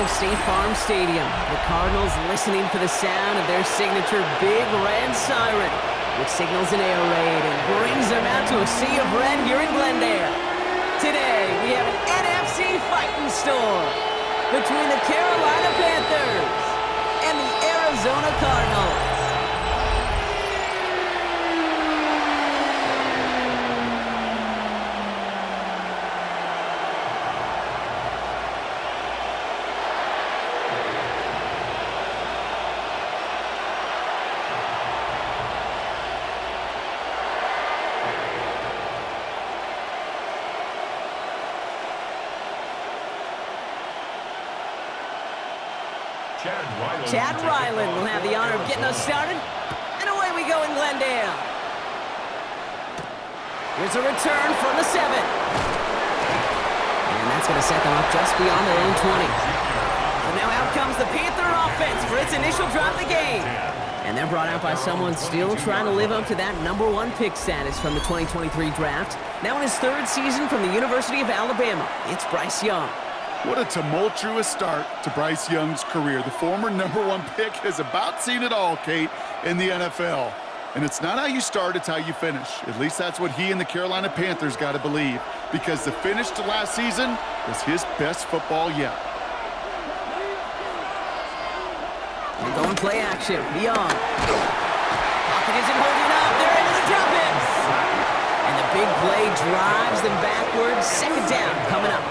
of State Farm Stadium. The Cardinals listening for the sound of their signature Big Red Siren, which signals an air raid and brings them out to a sea of red here in Glendale. Today, we have an NFC fight in store between the Carolina Panthers and the Arizona Cardinals. Chad Ryland will have the honor of getting us started, and away we go in Glendale. Here's a return from the 7. And that's going to set them up just beyond their own 20. So now out comes the Panther offense for its initial drive of the game. And they're brought out by someone still trying to live up to that #1 pick status from the 2023 draft. Now in his 3rd season from the University of Alabama, it's Bryce Young. What a tumultuous start to Bryce Young's career. The former #1 pick has about seen it all, Kate, in the NFL. And it's not how you start, it's how you finish. At least that's what he and the Carolina Panthers got to believe, because the finish to last season was his best football yet. They're going play action. Young. Pocket isn't holding up. They're into the drop-ins. And the big play drives them backwards. 2nd down coming up.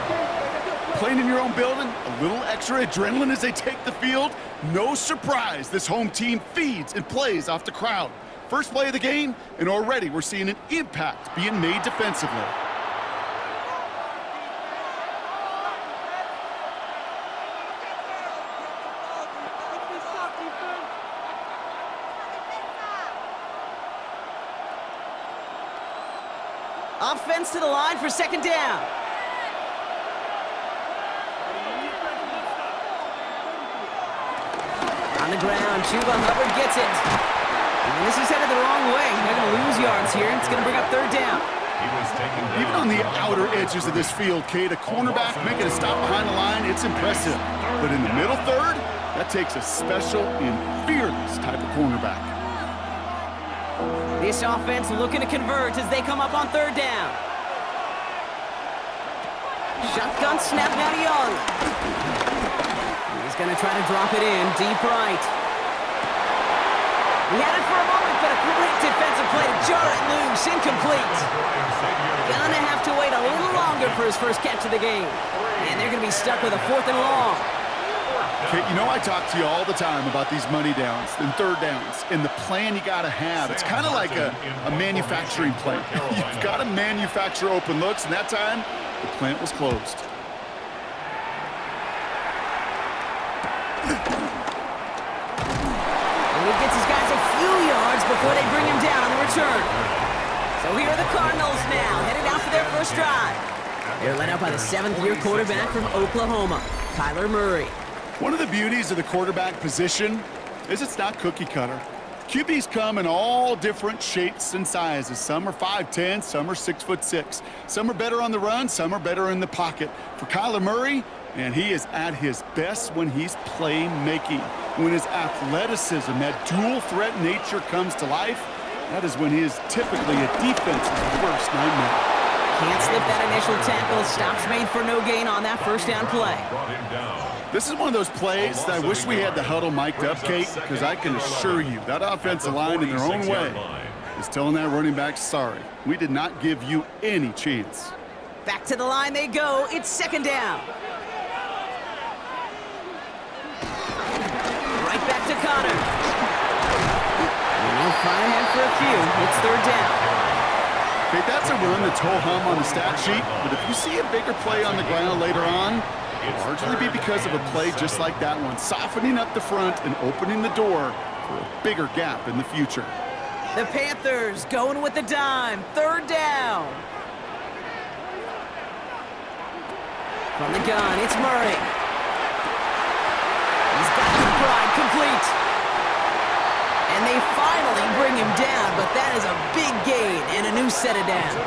Playing in your own building, a little extra adrenaline as they take the field. No surprise, this home team feeds and plays off the crowd. First play of the game, and already we're seeing an impact being made defensively. Offense to the line for 2nd down. On the ground, Chuba Hubbard gets it. And this is headed the wrong way. They're going to lose yards here. It's going to bring up 3rd down. Even on the outer edges of this field, Kate, a cornerback making a stop behind the line, it's impressive. But in the middle third, that takes a special and fearless type of cornerback. This offense looking to convert as they come up on 3rd down. Shotgun snap now to Young. He's going to try to drop it in deep right. He had it for a moment, but a great defensive play to jar it loose. Incomplete. Gonna have to wait a little longer for his first catch of the game. And they're going to be stuck with a 4th and long. Kate, you know I talk to you all the time about these money downs and 3rd downs and the plan you got to have. It's kind of like a manufacturing plant. You've got to manufacture open looks, and that time, the plant was closed. And he gets his guys a few yards before they bring him down on the return. So here are the Cardinals now, headed out for their first drive. They're led out by the 7th-year quarterback from Oklahoma, Kyler Murray. One of the beauties of the quarterback position is it's not cookie cutter. QBs come in all different shapes and sizes. Some are 5'10", some are 6'6". Some are better on the run, some are better in the pocket. For Kyler Murray, and he is at his best when he's playmaking. When his athleticism, that dual threat nature comes to life, that is when he is typically a defense's worst nightmare. Can't slip that initial tackle. Stops made for no gain on that 1st down play. This is one of those plays that I wish we had the huddle mic'd up, Kate, because I can assure you that offensive line in their own way is telling that running back, sorry, we did not give you any chance. Back to the line they go. It's 2nd down. Right back to Connor. And he'll fire ahead for a few. It's 3rd down. Okay, that's a run that's ho-hum on the stat sheet, but if you see a bigger play on the ground later on, it'll largely be because of a play just like that one, softening up the front and opening the door for a bigger gap in the future. The Panthers going with the dime. 3rd down. From the gun, it's Murray. He's got the McBride complete. And they finally bring him down, but that is a big gain and a new set of downs.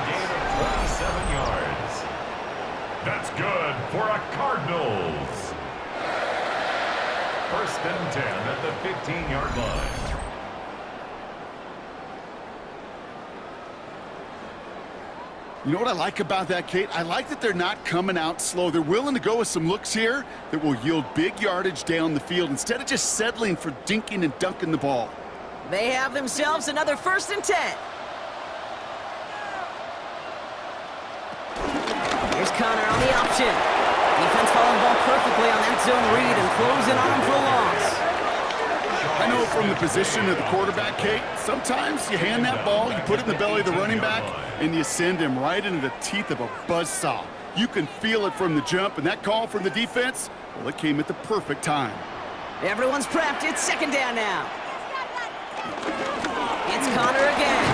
27 yards. That's good for a Cardinals. First and 10 at the 15-yard line. You know what I like about that, Kate? I like that they're not coming out slow. They're willing to go with some looks here that will yield big yardage down the field instead of just settling for dinking and dunking the ball. They have themselves another first and 10. Here's Connor on the option. Defense following the ball perfectly on that zone read and closing on him for a loss. I know from the position of the quarterback, Kate, sometimes you hand that ball, you put it in the belly of the running back, and you send him right into the teeth of a buzzsaw. You can feel it from the jump, and that call from the defense, well, it came at the perfect time. Everyone's prepped. It's second down now. It's Connor again.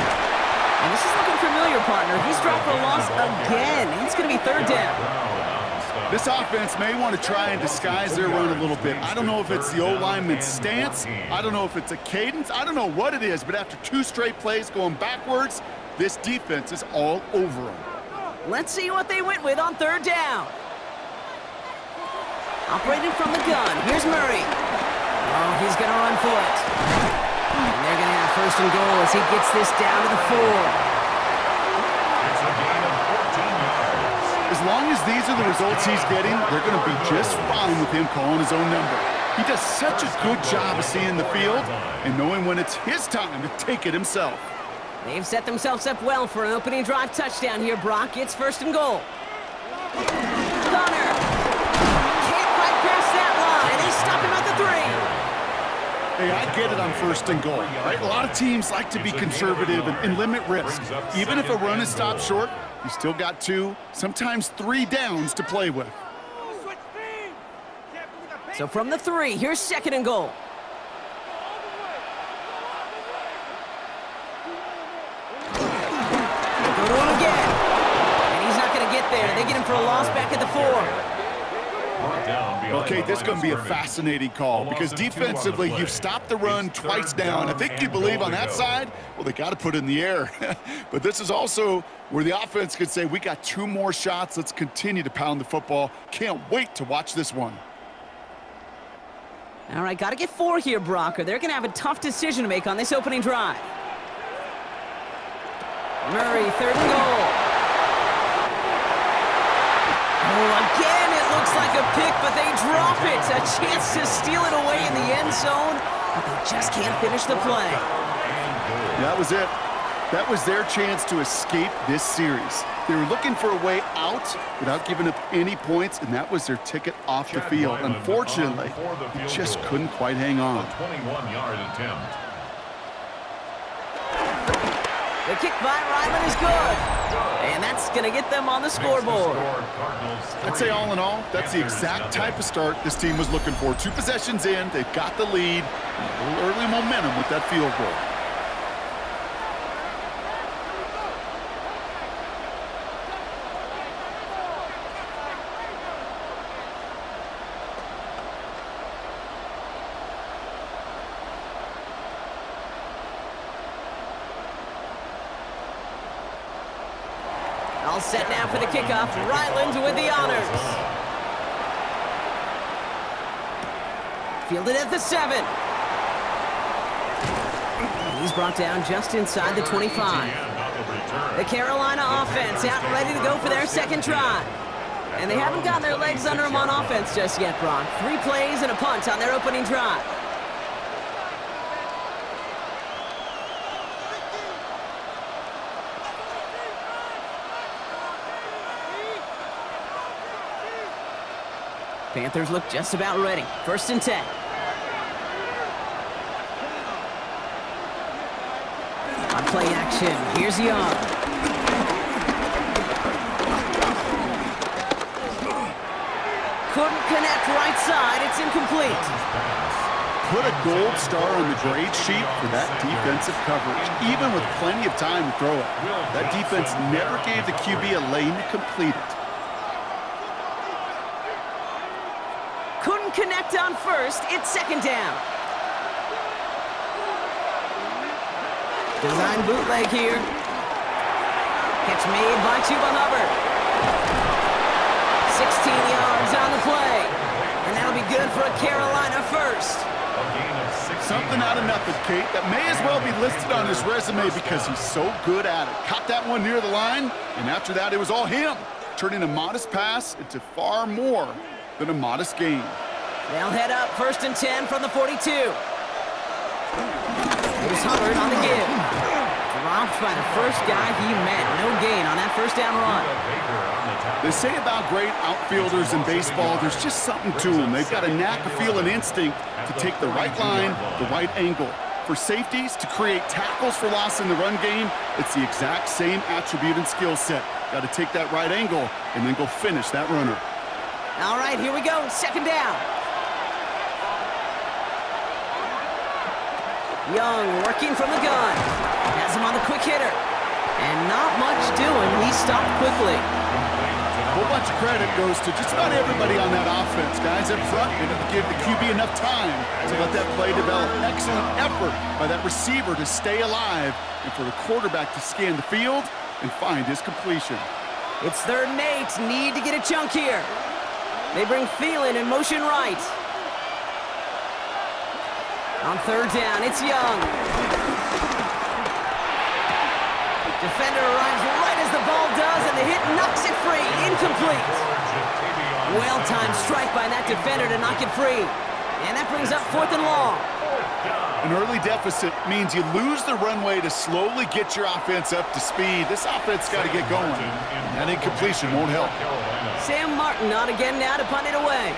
And this is looking familiar, partner. He's dropped for a loss again. It's going to be third down. This offense may want to try and disguise their run a little bit. I don't know if it's the O-lineman's stance. I don't know if it's a cadence. I don't know what it is, but after 2 straight plays going backwards, this defense is all over them. Let's see what they went with on third down. Operating from the gun, here's Murray. Oh, he's going to run for it. And they're going to have first and goal as he gets this down to the 4. It's a gain of 14 yards. As long as these are the results he's getting, they're going to be just fine with him calling his own number. He does such a good job of seeing the field and knowing when it's his time to take it himself. They've set themselves up well for an opening drive touchdown here, Brock. It's first and goal. Connor can't quite pass that line. They stop him at the 3. Hey, I get it on first and goal, right? A lot of teams like to be conservative and limit risk. Even if a run is stopped short, you still got 2, sometimes 3 downs to play with. So from the 3, here's second and goal. They go to him again. And he's not going to get there. They get him for a loss back at the 4. Okay, this is going to be a fascinating call because defensively, you've stopped the run twice down. I think you believe on that side, well, they got to put it in the air. But this is also where the offense could say, we got 2 more shots. Let's continue to pound the football. Can't wait to watch this one. All right, got to get 4 here, Brock, or they're going to have a tough decision to make on this opening drive. Murray, third and goal. Oh, again, it looks like a pick, but they drop it. A chance to steal it away in the end zone, but they just can't finish the play. That was it. That was their chance to escape this series. They were looking for a way out without giving up any points, and that was their ticket off the field. Unfortunately, they just couldn't quite hang on. 21-yard attempt. The kick by Ryland is good, and that's going to get them on the scoreboard. I'd say all in all, that's the exact type of start this team was looking for. 2 possessions in, they've got the lead, a little early momentum with that field goal. All set now for the kickoff. Ryland with the honors. Fielded at the 7. And he's brought down just inside the 25. The Carolina offense out and ready to go for their second drive. And they haven't gotten their legs under them on offense just yet, Brock. 3 plays and a punt on their opening drive. Panthers look just about ready. First and 10. On play action, here's Young. Couldn't connect right side. It's incomplete. Put a gold star on the grade sheet for that defensive coverage, even with plenty of time to throw it. That defense never gave the QB a lane to complete it. Couldn't connect on first. It's second down. Design bootleg here. Catch made by Chuba Hubbard. 16 yards on the play. And that'll be good for a Carolina first. first. A gain of 16. Something out of nothing, Kate. That may as well be listed on his resume because he's so good at it. Caught that one near the line, and after that, it was all him, turning a modest pass into far more than a modest gain. They'll head up 1st and 10 from the 42. It was Hubbard on the give. Dropped by the first guy he met. No gain on that first down run. They say about great outfielders in baseball, there's just something to them. They've got a knack, a feel, and instinct to take the right line, the right angle. For safeties, to create tackles for loss in the run game, it's the exact same attribute and skill set. Got to take that right angle and then go finish that runner. All right, here we go. 2nd down. Young working from the gun. Has him on the quick hitter. And not much doing. He stopped quickly. A whole bunch of credit goes to just about everybody on that offense. Guys up front, they didn't give the QB enough time to let that play develop. Excellent effort by that receiver to stay alive and for the quarterback to scan the field and find his completion. It's 3rd and 8. Need to get a chunk here. They bring Thielen in motion right. On 3rd down, it's Young. Defender arrives right as the ball does, and the hit knocks it free. Incomplete. Well-timed strike by that defender to knock it free. And that brings up 4th and long. An early deficit means you lose the runway to slowly get your offense up to speed. This offense got to get going. That incompletion won't help. Sam Martin on again now to punt it away.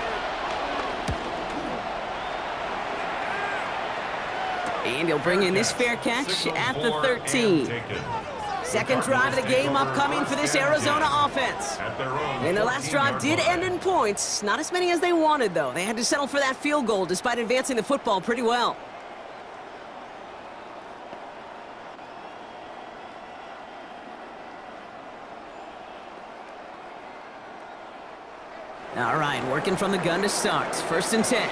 And he'll bring in this fair catch at the 13. 2nd drive of the game upcoming for this Arizona offense. And their last drive did end in points. Not as many as they wanted, though. They had to settle for that field goal despite advancing the football pretty well. All right, working from the gun to start. 1st and 10.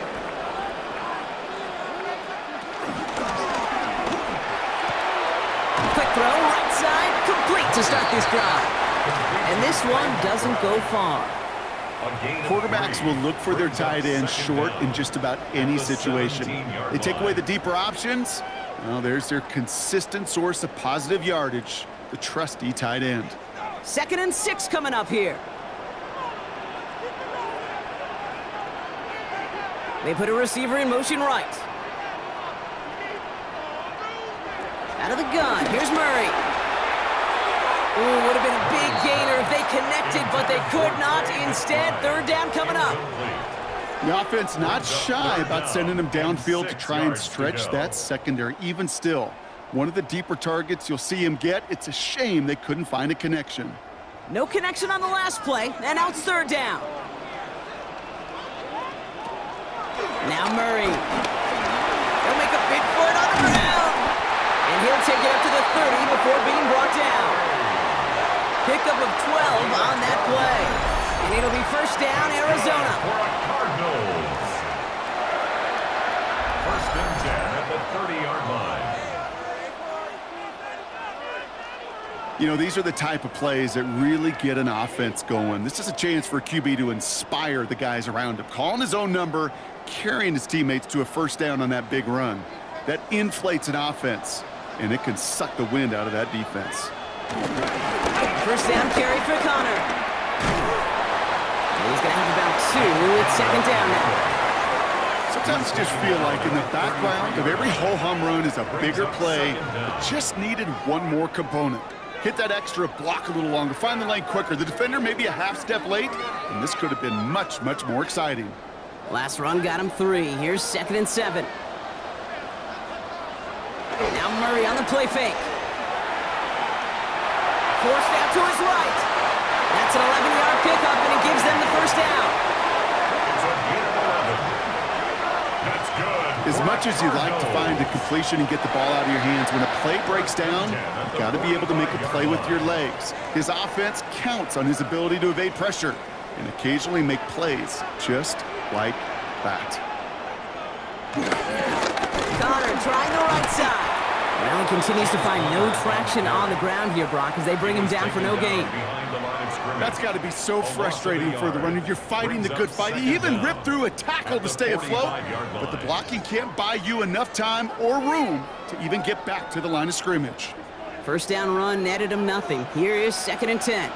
Quick throw, right side, complete to start this drive. And this one doesn't go far. Quarterbacks will look for their tight end short in just about any situation. They take away the deeper options. Well, there's their consistent source of positive yardage, the trusty tight end. 2nd and 6 coming up here. They put a receiver in motion right. Out of the gun, here's Murray. Ooh, would have been a big gainer if they connected, but they could not. Instead, 3rd down coming up. The offense not shy about sending them downfield to try and stretch that secondary. Even still, one of the deeper targets you'll see him get. It's a shame they couldn't find a connection. No connection on the last play, and now it's 3rd down. Now Murray. He'll make a big for it on the ground. And he'll take it up to the 30 before being brought down. Pickup of 12 on that play. And it'll be 1st down, Arizona. For a Cardinals. 1st and 10 at the 30-yard line. You know, these are the type of plays that really get an offense going. This is a chance for a QB to inspire the guys around him. Calling his own number, carrying his teammates to a 1st down on that big run. That inflates an offense, and it can suck the wind out of that defense. 1st down carry for Connor. And he's going to have about 2. It's 2nd down now. Sometimes you just feel like in the background of every ho-hum run is a bigger play that just needed one more component. Hit that extra block a little longer, find the lane quicker. The defender maybe a half step late, and this could have been much, much more exciting. Last run got him 3. Here's 2nd and 7. Now Murray on the play fake. Forced out to his right. That's an 11-yard pickup, and it gives them the 1st down. It's a gain of 11. That's good. As much as you'd like to find a completion and get the ball out of your hands, when a play breaks down, you've got to be able to make a play with your legs. His offense counts on his ability to evade pressure and occasionally make plays just like that. Connor trying the right side. Well, he continues to find no traction on the ground here, Brock, as they bring him down for no gain. That's got to be so frustrating for the runner. You're fighting the good fight. He even ripped through a tackle to stay afloat, but the blocking can't buy you enough time or room to even get back to the line of scrimmage. First down run netted him nothing. Here is 2nd and 10.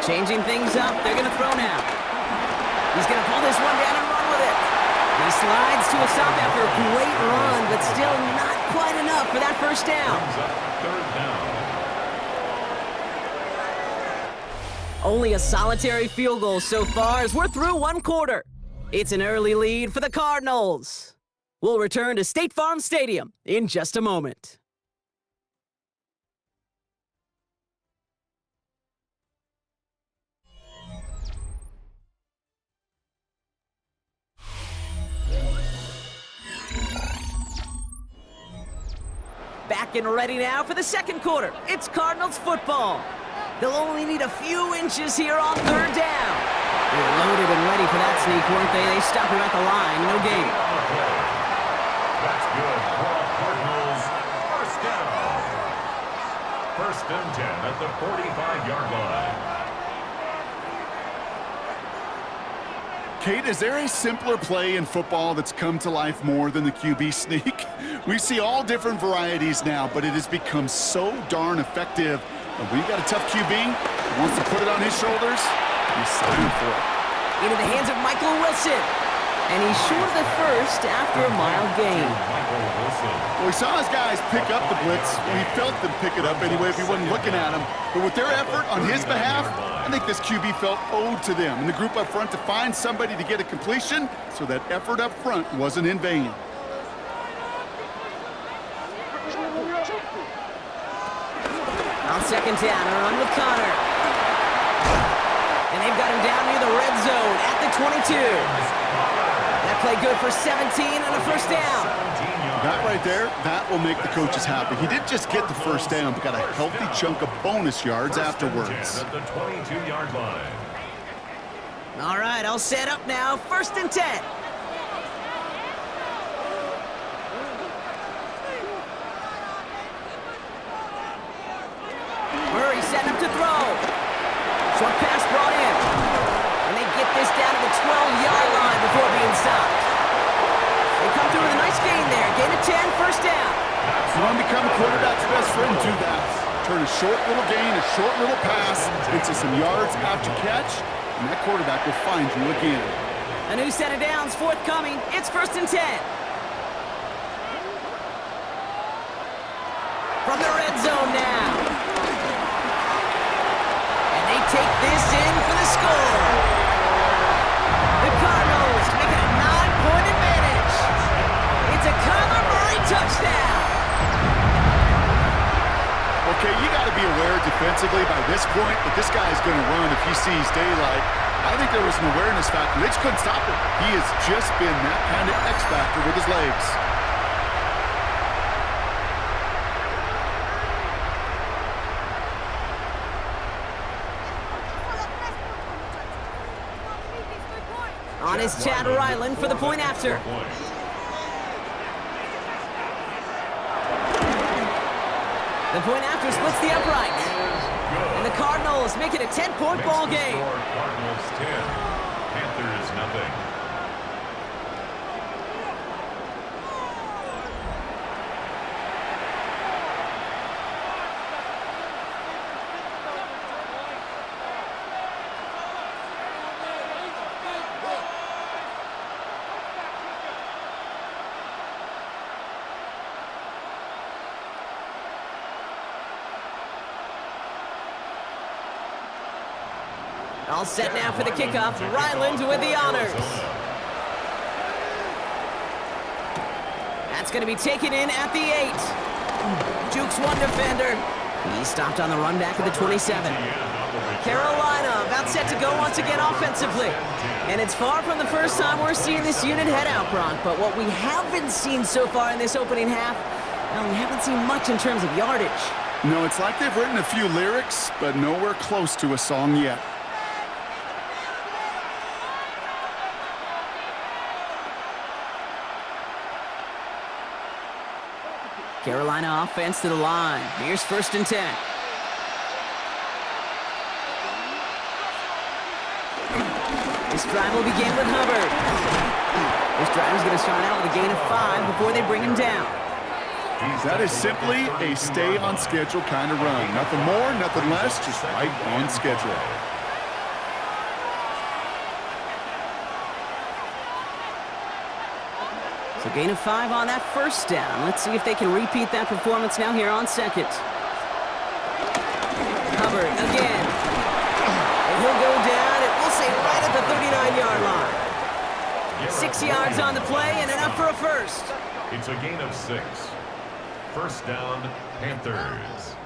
Changing things up. They're going to throw now. He's going to pull this one down and run with it. He slides to a stop after a great run, but still not quite enough for that first down. Only a solitary field goal so far as we're through 1 quarter. It's an early lead for the Cardinals. We'll return to State Farm Stadium in just a moment. Back and ready now for the 2nd quarter. It's Cardinals football. They'll only need a few inches here on 3rd down. They were loaded and ready for that sneak, weren't they? They stop him at the line. No gain. That's good for Cardinals. First down. 1st and 10 at the 45-yard line. Kate, is there a simpler play in football that's come to life more than the QB sneak? We see all different varieties now, but it has become so darn effective. And when you got a tough QB who wants to put it on his shoulders, you sign for it. Into the hands of Michael Wilson. And he's short of the first after a mild gain. Well, he saw his guys pick up the blitz. Well, he felt them pick it up anyway if he wasn't looking at him. But with their effort on his behalf, I think this QB felt owed to them and the group up front to find somebody to get a completion, so that effort up front wasn't in vain. On 2nd down, a run with Connor. And they've got him down near the red zone at the 22. That play good for 17 and a first down. That right there, that will make the coaches happy. He didn't just get the first down, but got a healthy chunk of bonus yards afterwards. At the 22-yard line. All right, I'll set up now. 1st and 10. Murray setting up to throw. Short pass brought in. And they get this down to the 12-yard line before being stopped. They come through with a nice gain there. Gain of 10, first down. You want to become a quarterback's best friend, do that. Turn a short little gain, a short little pass into some yards after catch, and that quarterback will find you again. A new set of downs forthcoming. It's 1st and 10. From the red zone now. And they take this in for the score. The Cardinals make it a 9-point advantage. It's a Kyler Murray touchdown. Okay, you got to be aware defensively by this point that this guy is going to run if he sees daylight. I think there was an awareness factor. They just couldn't stop him. He has just been that kind of X-factor with his legs. On is Chad Ryland for the point after. The point after splits the upright. And the Cardinals make it a 10-point ball game. Cardinals 10, Panthers nothing. All set now for the kickoff. Ryland with the honors. That's going to be taken in at the 8. Jukes one defender. He's stopped on the run back at the 27. Carolina about set to go once again offensively. And it's far from the first time we're seeing this unit head out, Brock. But what we haven't seen so far in this opening half, well, we haven't seen much in terms of yardage. No, it's like they've written a few lyrics, but nowhere close to a song yet. Carolina offense to the line. Here's 1st and 10. This drive will begin with Hubbard. This drive is going to start out with a gain of 5 before they bring him down. That is simply a stay-on-schedule kind of run. Nothing more, nothing less, just right on schedule. So gain of 5 on that 1st down. Let's see if they can repeat that performance now here on 2nd. Hubbard again. And he'll go down, and we'll say right at the 39-yard line. 6 yards on the play and enough for a 1st. It's a gain of 6. 1st down, Panthers.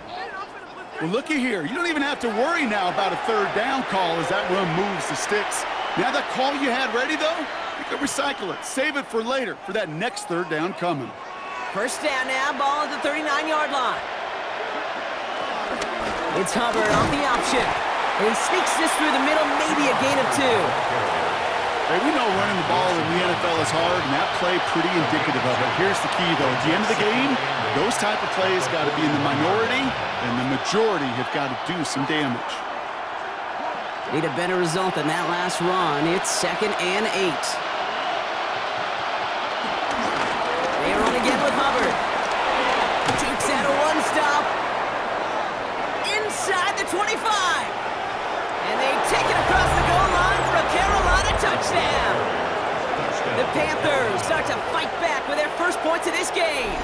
Well, looky here. You don't even have to worry now about a 3rd down call as that run moves the sticks. Now that call you had ready, though, you can recycle it. Save it for later for that next 3rd down coming. 1st down now, ball at the 39-yard line. It's Hubbard off the option. And he sneaks this through the middle, maybe a gain of 2. Hey, we know running the ball in the NFL is hard, and that play pretty indicative of it. Here's the key, though. At the end of the game, those type of plays got to be in the minority, and the majority have got to do some damage. Need a better result than that last run. It's 2nd and 8. They are on again with Hubbard. Takes out a one-stop. Inside the 25. And they take it across the goal line for a Carolina touchdown. The Panthers start to fight back with their 1st points of this game.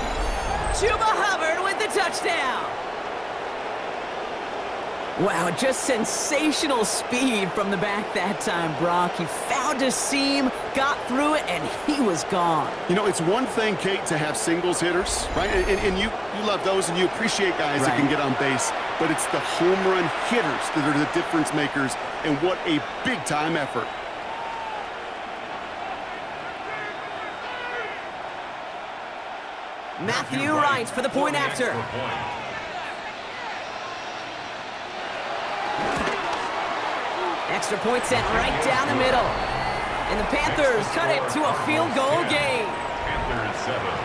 Chuba Hubbard with the touchdown. Wow, just sensational speed from the back that time, Brock. He found a seam, got through it, and he was gone. You know, it's one thing, Kate, to have singles hitters, right? And you love those, and you appreciate guys that can get on base. But it's the home run hitters that are the difference makers, and what a big-time effort. Matthew Wright for the point after. Extra point sent right down the middle. And the Panthers cut it to a field goal game. Panthers 7.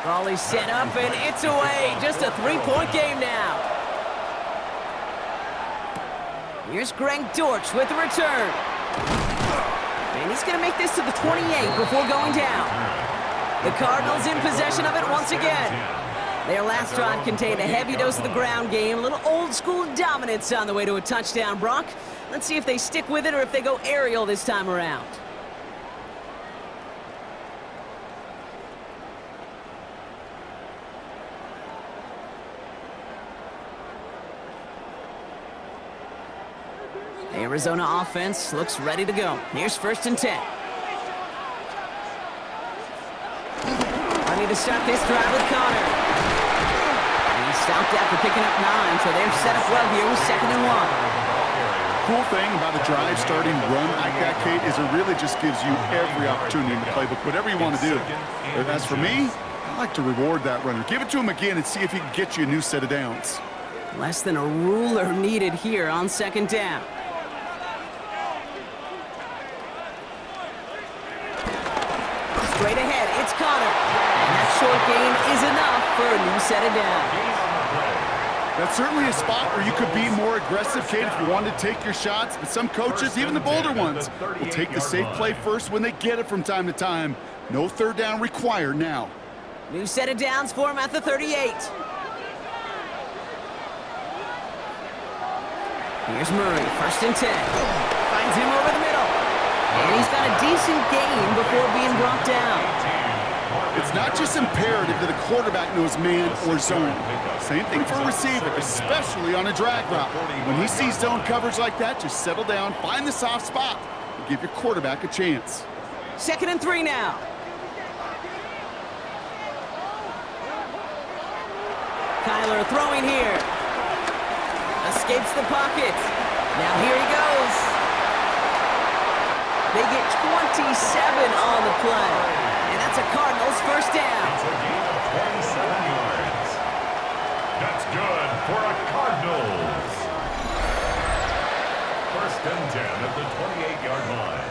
Raleigh set up, and it's away. Just a 3-point game now. Here's Greg Dortch with the return. And he's going to make this to the 28 before going down. The Cardinals in possession of it once again. Their last drive contained a heavy dose of the ground game, a little old-school dominance on the way to a touchdown, Brock. Let's see if they stick with it or if they go aerial this time around. Arizona offense looks ready to go. Here's 1st and 10. I need to start this drive with Connor. And he stopped after picking up 9, so they're set up well here with 2nd and 1. Cool thing about a drive starting run like that, Kate, is it really just gives you every opportunity in the playbook, whatever you want to do. But as for me, I like to reward that runner. Give it to him again and see if he can get you a new set of downs. Less than a ruler needed here on 2nd down. Straight ahead, it's Connor. And that short gain is enough for a new set of downs. That's certainly a spot where you could be more aggressive, Kate, if you wanted to take your shots. But some coaches, even the bolder ones, will take the safe play first when they get it from time to time. No 3rd down required now. New set of downs for him at the 38. Here's Murray, 1st and 10. Finds him over the middle. And he's got a decent gain before being brought down. It's not just imperative that a quarterback knows man or zone. Same thing for a receiver, especially on a drag route. When he sees zone coverage like that, just settle down, find the soft spot, and give your quarterback a chance. 2nd and 3 now. Kyler throwing here. Escapes the pocket. Now here he goes. They get 27 on the play. And that's a Cardinals first down. It's a gain of 27 yards. That's good for a Cardinals. First and 10 at the 28-yard line.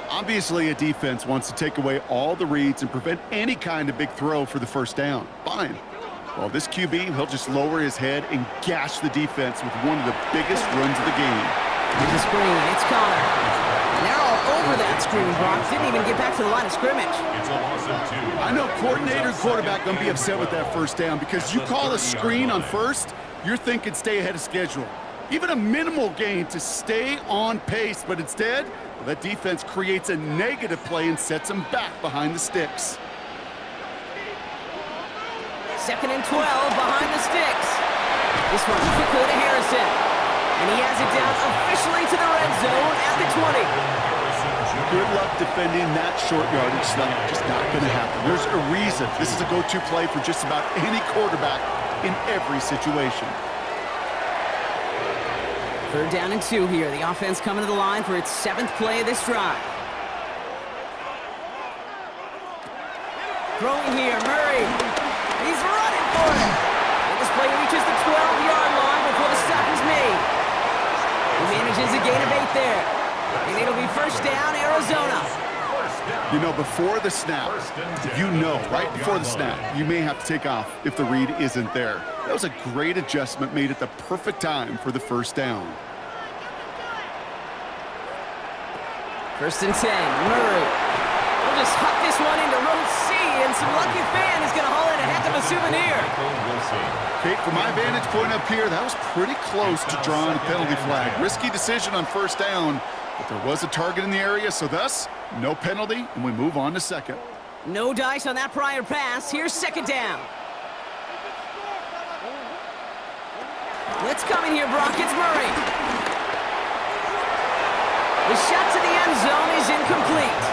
Obviously, a defense wants to take away all the reads and prevent any kind of big throw for the first down. Fine. Well, this QB, he'll just lower his head and gash the defense with one of the biggest runs of the game. Here's a screen. It's Connor. And they're all over that screen, Brock. Didn't even get back to the line of scrimmage. It's a loss of 2. I know coordinator and quarterback going to be upset with that first down because you call a screen on first, you're thinking stay ahead of schedule. Even a minimal gain to stay on pace, but instead, that defense creates a negative play and sets them back behind the sticks. 2nd and 12 behind the sticks. This one quickly to Harrison. And he has it down officially to the red zone at the 20. Good luck defending that short yardage slot. Just not going to happen. There's a reason. This is a go-to play for just about any quarterback in every situation. 3rd down and 2 here. The offense coming to the line for its 7th play of this drive. Throwing here, Murray. He's running for it. And this play reaches the 12-yard line before the stop is made. He manages a gain of 8 there. And it'll be first down, Arizona. You know, before the snap, right before the snap, you may have to take off if the read isn't there. That was a great adjustment made at the perfect time for the first down. 1st and 10, Murray. We'll just huck this one into row C, and some lucky fan is going to haul in a heck of a souvenir. Kate, from my vantage point up here, that was pretty close to drawing a penalty flag. Risky decision on first down, but there was a target in the area, so thus, no penalty, and we move on to 2nd. No dice on that prior pass. Here's 2nd down. Let's come in here, Brock. It's Murray. The shot to the end zone is incomplete.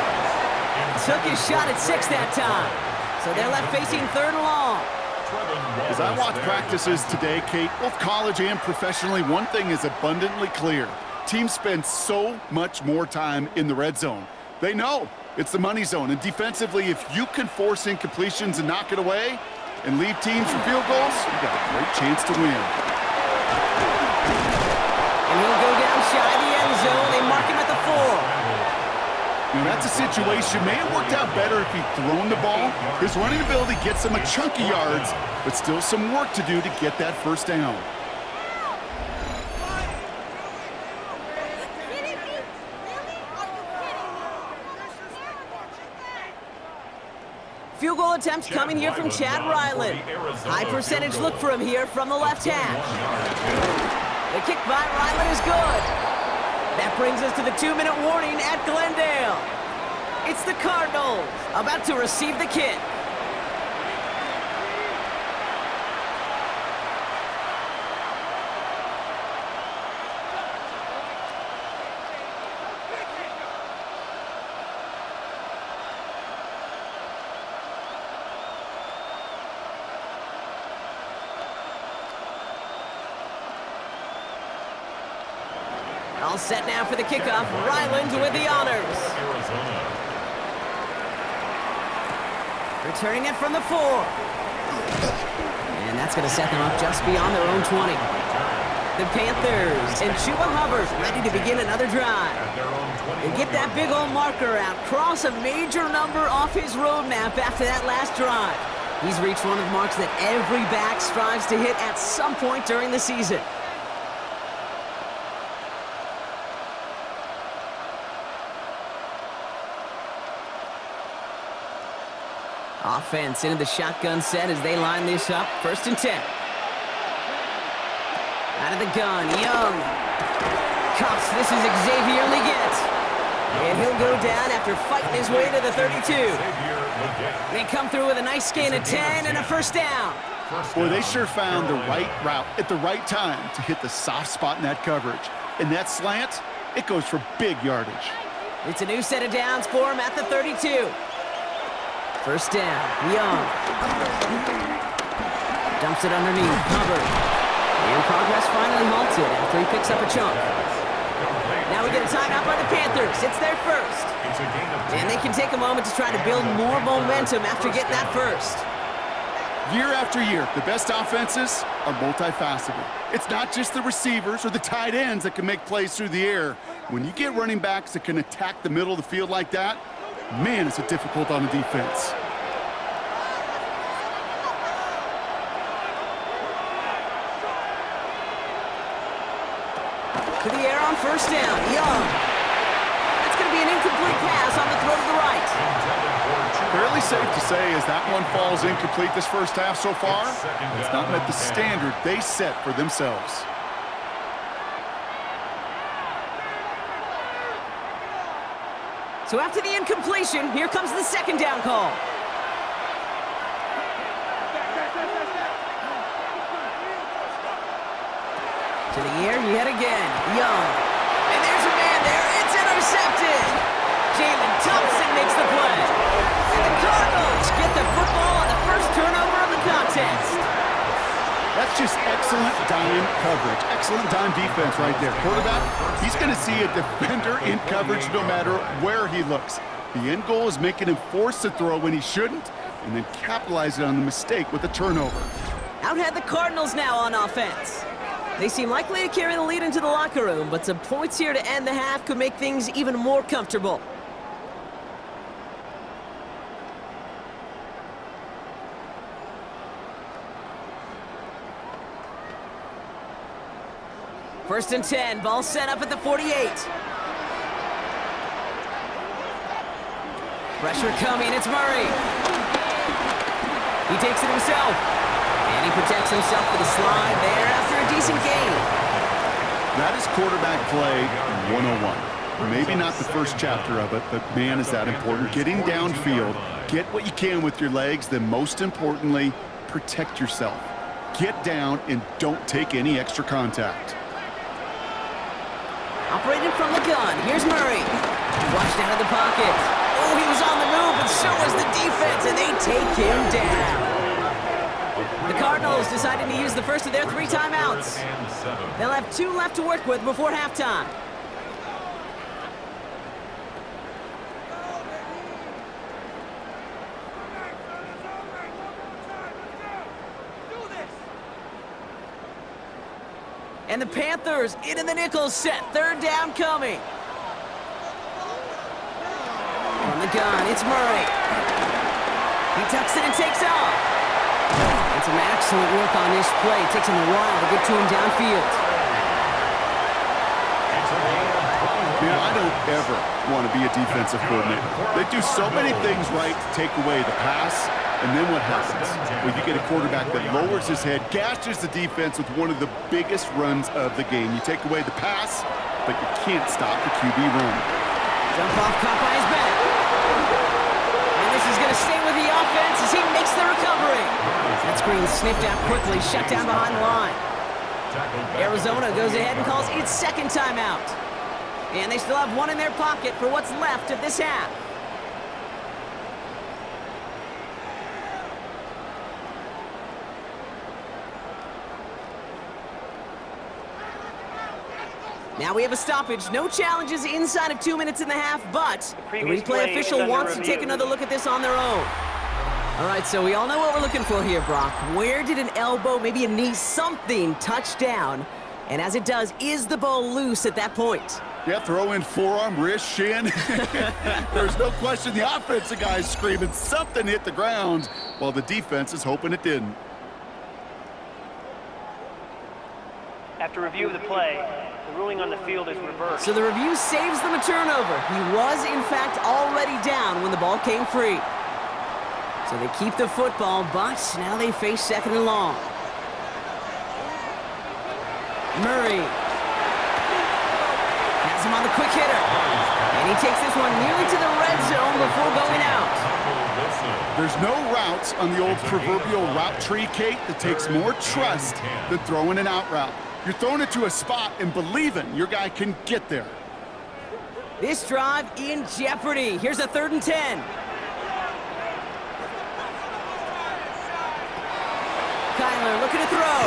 Took his shot at 6 that time. So they're left facing 3rd and long. As I watch practices today, Kate, both college and professionally, one thing is abundantly clear. Teams spend so much more time in the red zone. They know it's the money zone. And defensively, if you can force incompletions and knock it away and leave teams for field goals, you got a great chance to win. And he'll go down shy of the end zone. They mark him at the 4. Now, that's a situation. May have worked out better if he'd thrown the ball. His running ability gets him a chunky yards, but still some work to do to get that first down. Field goal attempts coming here from Chad Ryland. High percentage look for him here from the left hash. The kick by Ryland is good. That brings us to the 2-minute warning at Glendale. It's the Cardinals about to receive the kick. All set now for the kickoff. Ryland with the honors. Returning it from the 4. And that's going to set them up just beyond their own 20. The Panthers and Chuba Hubbard ready to begin another drive. And get that big old marker out. Cross a major number off his roadmap after that last drive. He's reached one of the marks that every back strives to hit at some point during the season. Offense into the shotgun set as they line this up. 1st and 10. Out of the gun, Young. Cuffs, this is Xavier Leggett. And he'll go down after fighting his way to the 32. They come through with a nice gain of 10 and a first down. Boy, they sure found the right route at the right time to hit the soft spot in that coverage. And that slant, it goes for big yardage. It's a new set of downs for him at the 32. First down, Young. Dumps it underneath, Hubbard. And progress finally halted after he picks up a chunk. Now we get a timeout by the Panthers. It's their first. And they can take a moment to try to build more momentum after getting that first. Year after year, the best offenses are multifaceted. It's not just the receivers or the tight ends that can make plays through the air. When you get running backs that can attack the middle of the field like that, man, it's difficult on the defense. To the air on first down, Young. That's going to be an incomplete pass on the throw to the right. Fairly safe to say as that one falls incomplete this first half so far, it's not met the standard they set for themselves. So after the incompletion, here comes the second down call. To the air yet again, Young. And there's a man there, it's intercepted! Jalen Thompson makes the play. And the Cardinals get the football on the first turnover of the contest. That's just excellent dime coverage, excellent dime defense right there. Quarterback, he's going to see a defender in coverage no matter where he looks. The end goal is making him force the throw when he shouldn't, and then capitalizing on the mistake with a turnover. Out had the Cardinals now on offense. They seem likely to carry the lead into the locker room, but some points here to end the half could make things even more comfortable. First and 10, ball set up at the 48. Pressure coming, it's Murray. He takes it himself. And he protects himself with a slide there after a decent gain. That is quarterback play 101. Maybe not the first chapter of it, but man, is that important. Getting downfield, get what you can with your legs, then most importantly, protect yourself. Get down and don't take any extra contact. Operating from the gun, here's Murray. Flushed out of the pocket. Oh, he was on the move, but so was the defense, and they take him down. The Cardinals decided to use the first of their 3 timeouts. They'll have 2 left to work with before halftime. And the Panthers into the nickel set. Third down coming. From the gun, it's Murray. He tucks it and takes off. And some excellent work on this play. It takes him a while to get to him downfield. Yeah, I don't ever want to be a defensive coordinator. They do so many things right to take away the pass, and then what happens? Well, you get a quarterback that lowers his head, gashes the defense with one of the biggest runs of the game. You take away the pass, but you can't stop the QB run. Jump off caught by his back. And this is going to stay with the offense as he makes the recovery. That screen sniffed out quickly, shut down behind the line. Arizona goes ahead and calls its second timeout. And they still have 1 in their pocket for what's left of this half. Now we have a stoppage. No challenges inside of 2 minutes in the half, but the replay official wants to take another look at this on their own. All right, so we all know what we're looking for here, Brock. Where did an elbow, maybe a knee, something touch down? And as it does, is the ball loose at that point? Yeah, throw in forearm, wrist, shin. There's no question the offensive guy's screaming something hit the ground while the defense is hoping it didn't. After review of the play, the ruling on the field is reversed. So the review saves them a turnover. He was, in fact, already down when the ball came free. So they keep the football, but now they face second and long. Murray has him on the quick hitter. And he takes this one nearly to the red zone before going out. There's no routes on the old proverbial route tree, Kate, that takes more trust than throwing an out route. You're throwing it to a spot and believing your guy can get there. This drive in jeopardy. Here's a 3rd and 10. Kyler looking to throw.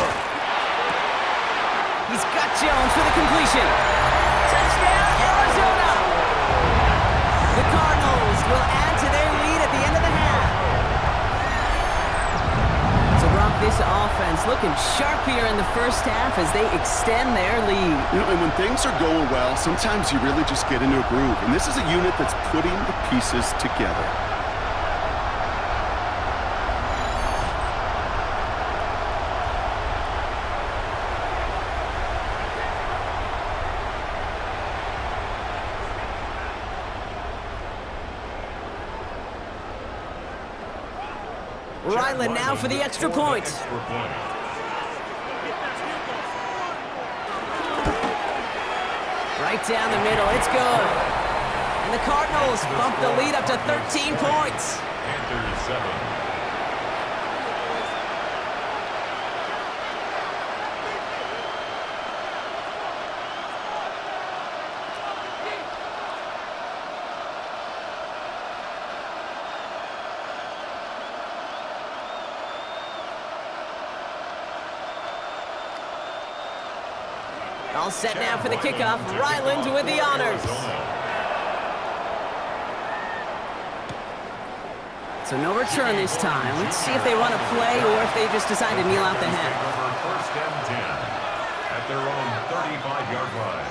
He's got Jones for the completion. Touchdown, Arizona! The Cardinals will add to their lead at the end of the half. So, Brock, this offense looking sharp here in the first half as they extend their lead. You know, and when things are going well, sometimes you really just get into a groove. And this is a unit that's putting the pieces together. Ryland now for the extra point. Right down the middle, it's good. And the Cardinals bump the lead up to 13 points. Panthers 7. All set now for the kickoff. Ryland with the honors. So no return this time. Let's see if they run a play or if they just decide to kneel out the half. First and 10 at their own 35-yard line.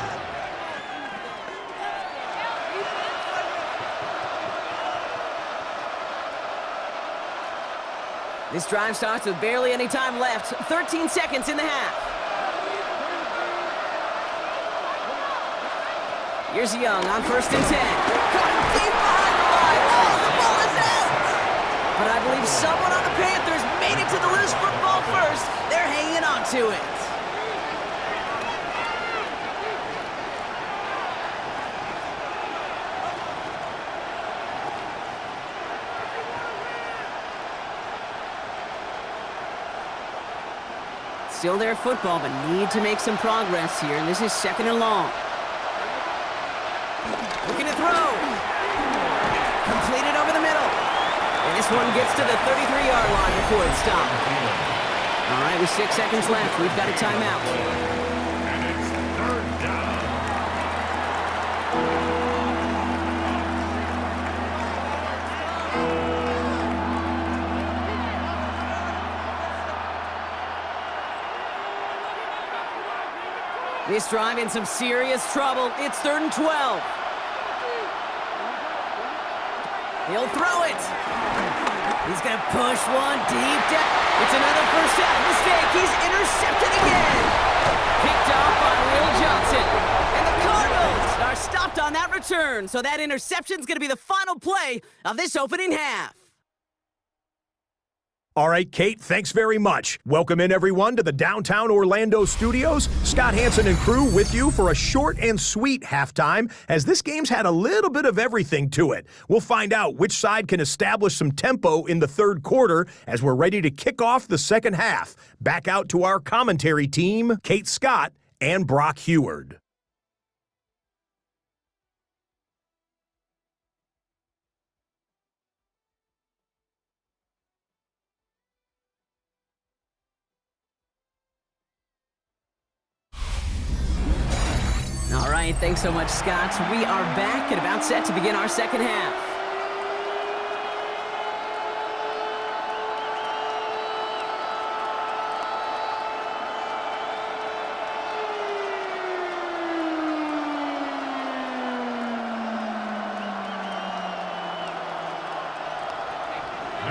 This drive starts with barely any time left. 13 seconds in the half. Here's Young on first and 10. Caught deep behind the line. Oh, the ball is out! But I believe someone on the Panthers made it to the loose football first. They're hanging on to it. Still their football, but need to make some progress here. And this is second and long. Looking to throw. Completed over the middle. And this one gets to the 33-yard line before it's stopped. All right, with 6 seconds left, we've got a timeout. And it's third down. This drive in some serious trouble. It's third and 12. He'll throw it. He's going to push one deep down. It's another first half mistake. He's intercepted again. Picked off by Will Johnson. And the Cardinals are stopped on that return. So that interception's going to be the final play of this opening half. All right, Kate, thanks very much. Welcome in, everyone, to the downtown Orlando studios. Scott Hansen and crew with you for a short and sweet halftime, as this game's had a little bit of everything to it. We'll find out which side can establish some tempo in the third quarter as we're ready to kick off the second half. Back out to our commentary team, Kate Scott and Brock Heward. All right, thanks so much, Scott. We are back and about set to begin our second half.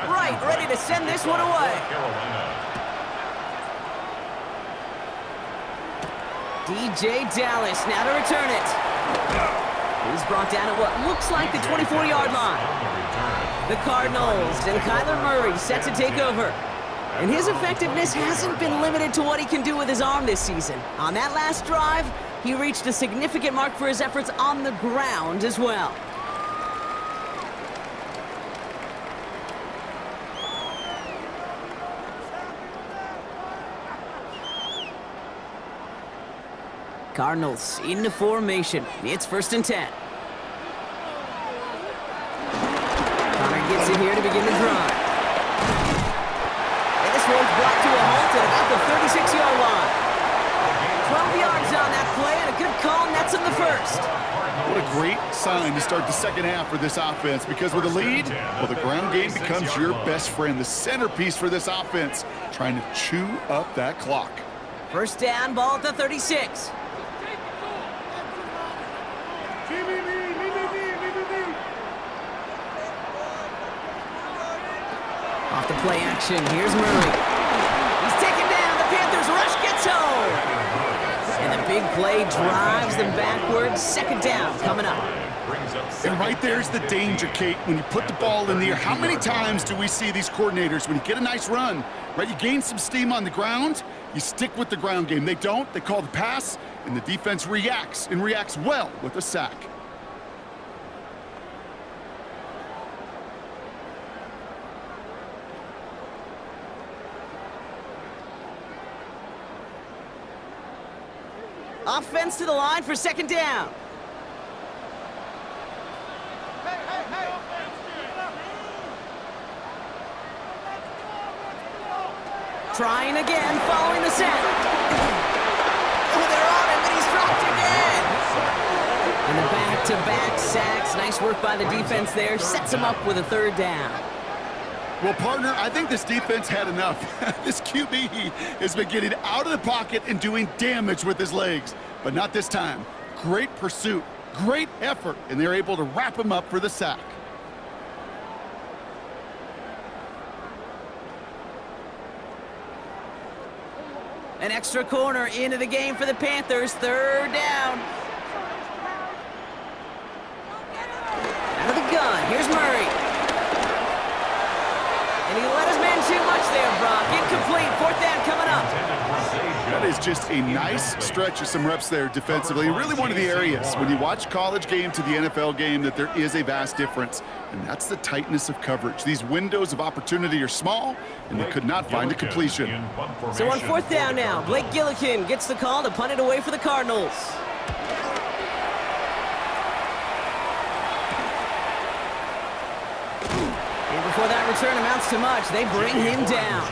Right, ready to send this one away. DJ Dallas now to return it. He's brought down at what looks like the 24-yard line. The Cardinals and Kyler Murray set to take over. And his effectiveness hasn't been limited to what he can do with his arm this season. On that last drive, he reached a significant mark for his efforts on the ground as well. Cardinals into formation. It's first and 10. Connor gets it here to begin the drive. And this one's brought to a halt at first. What a great sign to start the second half for this offense, because with a lead, well, the ground game becomes your best friend, the centerpiece for this offense, trying to chew up that clock. First down, ball at the 36. Off the play action, here's Murray. He's taken down, the Panthers rush gets home. And the big play drives them backwards. Second down coming up. And right there's the danger, Kate, when you put the ball in the air. How many times do we see these coordinators, when you get a nice run, right, you gain some steam on the ground, you stick with the ground game. They don't, they call the pass, and the defense reacts, and reacts well with a sack. Offense to the line for second down. Trying again, following the set. Oh, they're on him, and he's dropped again. And the back-to-back sacks. Nice work by the defense there. Sets him up with a third down. Well, partner, I think this defense had enough. This QB has been getting out of the pocket and doing damage with his legs, but not this time. Great pursuit, great effort, and they're able to wrap him up for the sack. An extra corner into the game for the Panthers. Third down. Out of the gun, here's Murray. And he let his man too much there, Brock. Incomplete. Fourth down coming up. That is just a nice stretch of some reps there defensively. Really one of the areas when you watch college game to the NFL game that there is a vast difference, and that's the tightness of coverage. These windows of opportunity are small, and they could not find a completion. So on fourth down now, Blake Gillikin gets the call to punt it away for the Cardinals. And before that return amounts to much, they bring him down.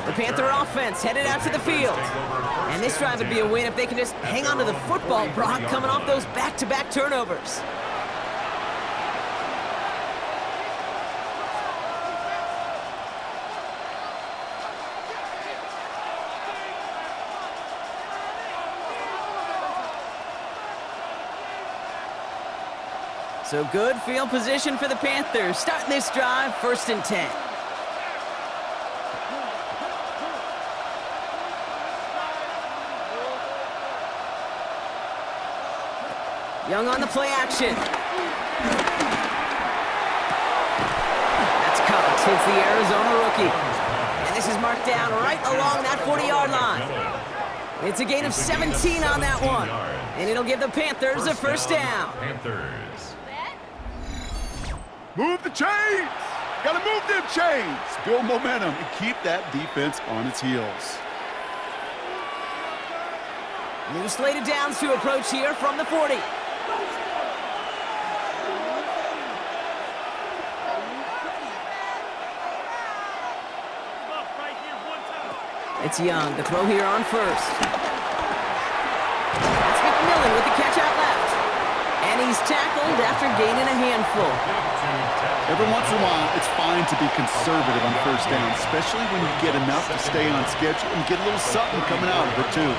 The Panther offense headed out to the field. And this drive would be a win if they can just hang on to the football, Brock, coming off those back-to-back turnovers. So good field position for the Panthers. Starting this drive, 1st and 10. Young on the play action. That's caught. Hits the Arizona rookie. And this is marked down right along that 40-yard line. It's a gain of 17 on that one. And it'll give the Panthers a first down. Move the chains! Gotta move them chains! Build momentum and keep that defense on its heels. New slated downs to approach here from the 40. It's Young, the throw here on first. That's McMillan with the catch out left. And he's tackled after gaining a handful. Every once in a while, it's fine to be conservative on first down, especially when you get enough to stay on schedule and get a little something coming out of it, too.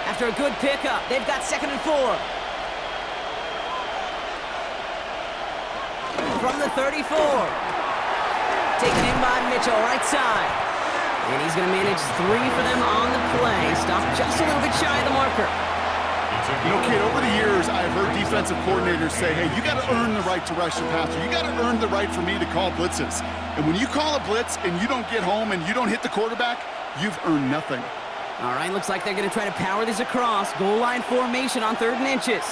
After a good pickup, they've got 2nd and 4. From the 34. Taken in by Mitchell, right side. And he's going to manage 3 for them on the play. Stopped just a little bit shy of the marker. You know, kid, over the years, I've heard defensive coordinators say, hey, you got to earn the right to rush the passer. You got to earn the right for me to call blitzes. And when you call a blitz and you don't get home and you don't hit the quarterback, you've earned nothing. All right, looks like they're going to try to power this across. Goal line formation on 3rd and inches.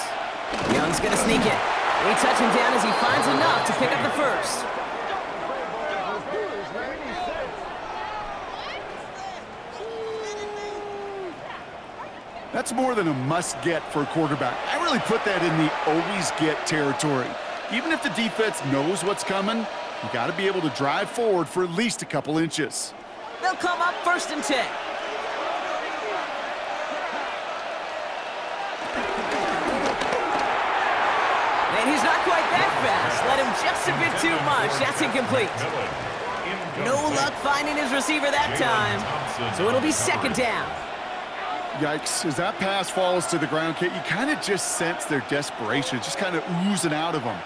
Young's going to sneak it. They touch him down as he finds enough to pick up the first. That's more than a must-get for a quarterback. I really put that in the always-get territory. Even if the defense knows what's coming, you got to be able to drive forward for at least a couple inches. They'll come up 1st and 10. led him just a bit too much. That's incomplete. No luck finding his receiver that time. So it'll be second down. Yikes, as that pass falls to the ground, Kate, you kind of just sense their desperation, just kind of oozing out of them.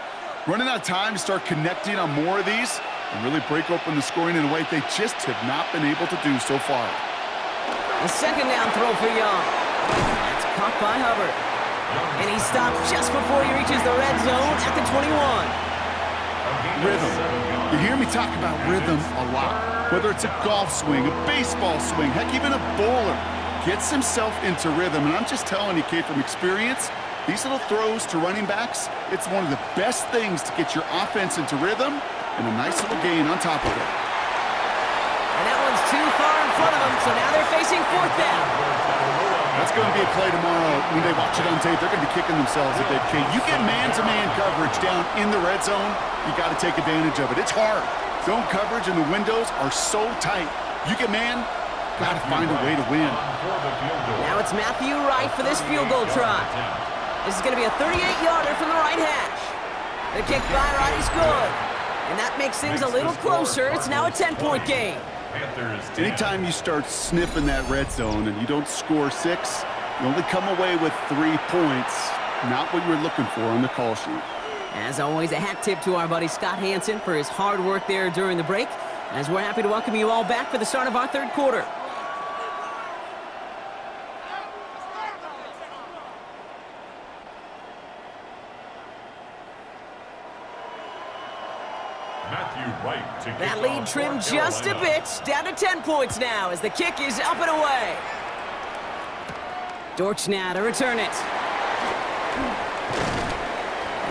Running out of time to start connecting on more of these and really break open the scoring in a way they just have not been able to do so far. A second down throw for Young. That's caught by Hubbard. And he stopped just before he reaches the red zone at the 21. Rhythm. You hear me talk about rhythm a lot. Whether it's a golf swing, a baseball swing, heck, even a bowler gets himself into rhythm. And I'm just telling you, Kate, from experience, these little throws to running backs, it's one of the best things to get your offense into rhythm and a nice little gain on top of it. And that one's too far in front of them, so now they're facing fourth down. That's going to be a play tomorrow. When they watch it on tape, they're going to be kicking themselves a bit, Kate. You get man-to-man coverage down in the red zone, you got to take advantage of it. It's hard. Zone coverage and the windows are so tight. You get man, got to find a way to win. Now it's Matthew Wright for this field goal try. This is going to be a 38-yarder from the right hash. The kick by Wright is good. And that makes things a little closer. It's now a 10-point game. Anytime you start sniffing that red zone and you don't score 6, you only come away with 3 points. Not what you were looking for on the call sheet. As always, a hat tip to our buddy Scott Hansen for his hard work there during the break, as we're happy to welcome you all back for the start of our third quarter. That lead trimmed just a bit, down to 10 points now as the kick is up and away. Dortch now to return it.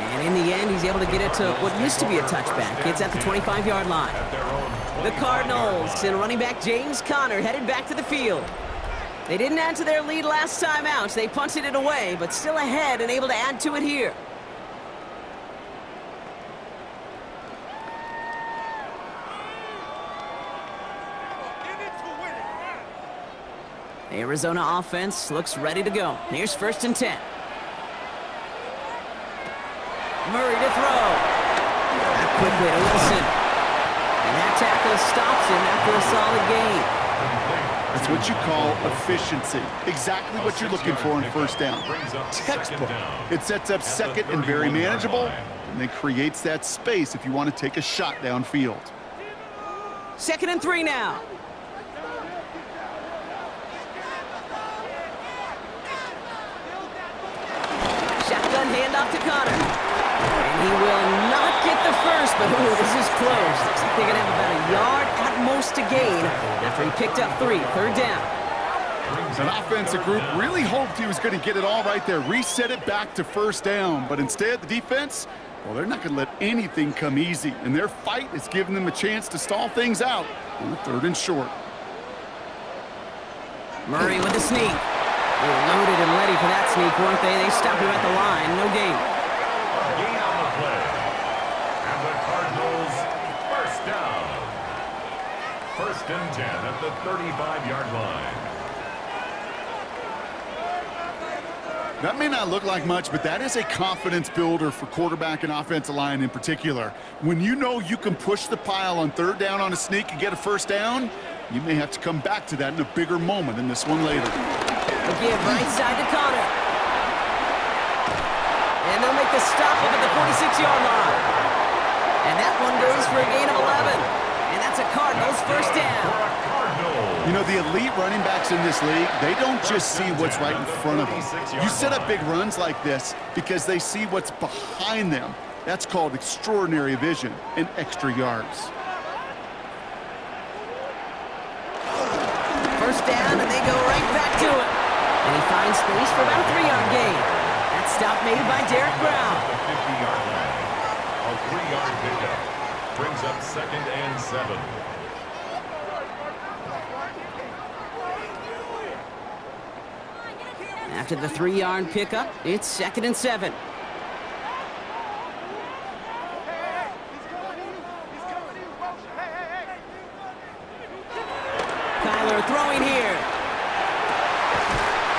And in the end, he's able to get it to what used to be a touchback. It's at the 25-yard line. The Cardinals and running back James Conner headed back to the field. They didn't add to their lead last time out. They punted it away, but still ahead and able to add to it here. The Arizona offense looks ready to go. Here's 1st and 10. Murray to throw. Back quickly to Wilson. And that tackle stops him after a solid gain. That's what you call efficiency. Exactly what you're looking for in 1st down. Textbook. It sets up 2nd and very manageable, and then creates that space if you want to take a shot downfield. 2nd and 3 now. Shotgun handoff to Conner. And he will not get the first, but ooh, this is close. Looks like they're going to have about a yard at most to gain after he picked up 3. 3rd down. An offensive group really hoped he was going to get it all right there, reset it back to 1st down. But instead, the defense, well, they're not going to let anything come easy. And their fight is giving them a chance to stall things out on the 3rd and short. Murray with the sneak. They were loaded and ready for that sneak, weren't they? They stopped him at the line. No gain. Gain on the play. And the Cardinals, 1st down. 1st and 10 at the 35-yard line. That may not look like much, but that is a confidence builder for quarterback and offensive line in particular. When you know you can push the pile on 3rd down on a sneak and get a 1st down, you may have to come back to that in a bigger moment than this one later. Again, right side to Conner. And they'll make the stop up at the 46-yard line. And that one goes for a gain of 11. And that's a Cardinals 1st down. You know, the elite running backs in this league, they don't just see what's right in front of them. You set up big runs like this because they see what's behind them. That's called extraordinary vision and extra yards. 1st down, and they go right back to it. And he finds space for about a 3-yard gain. That stop made by Derek Brown. The 50-yard line. A 3-yard pickup brings up 2nd and 7. After the 3-yard pickup, it's 2nd and 7. Kyler throwing here.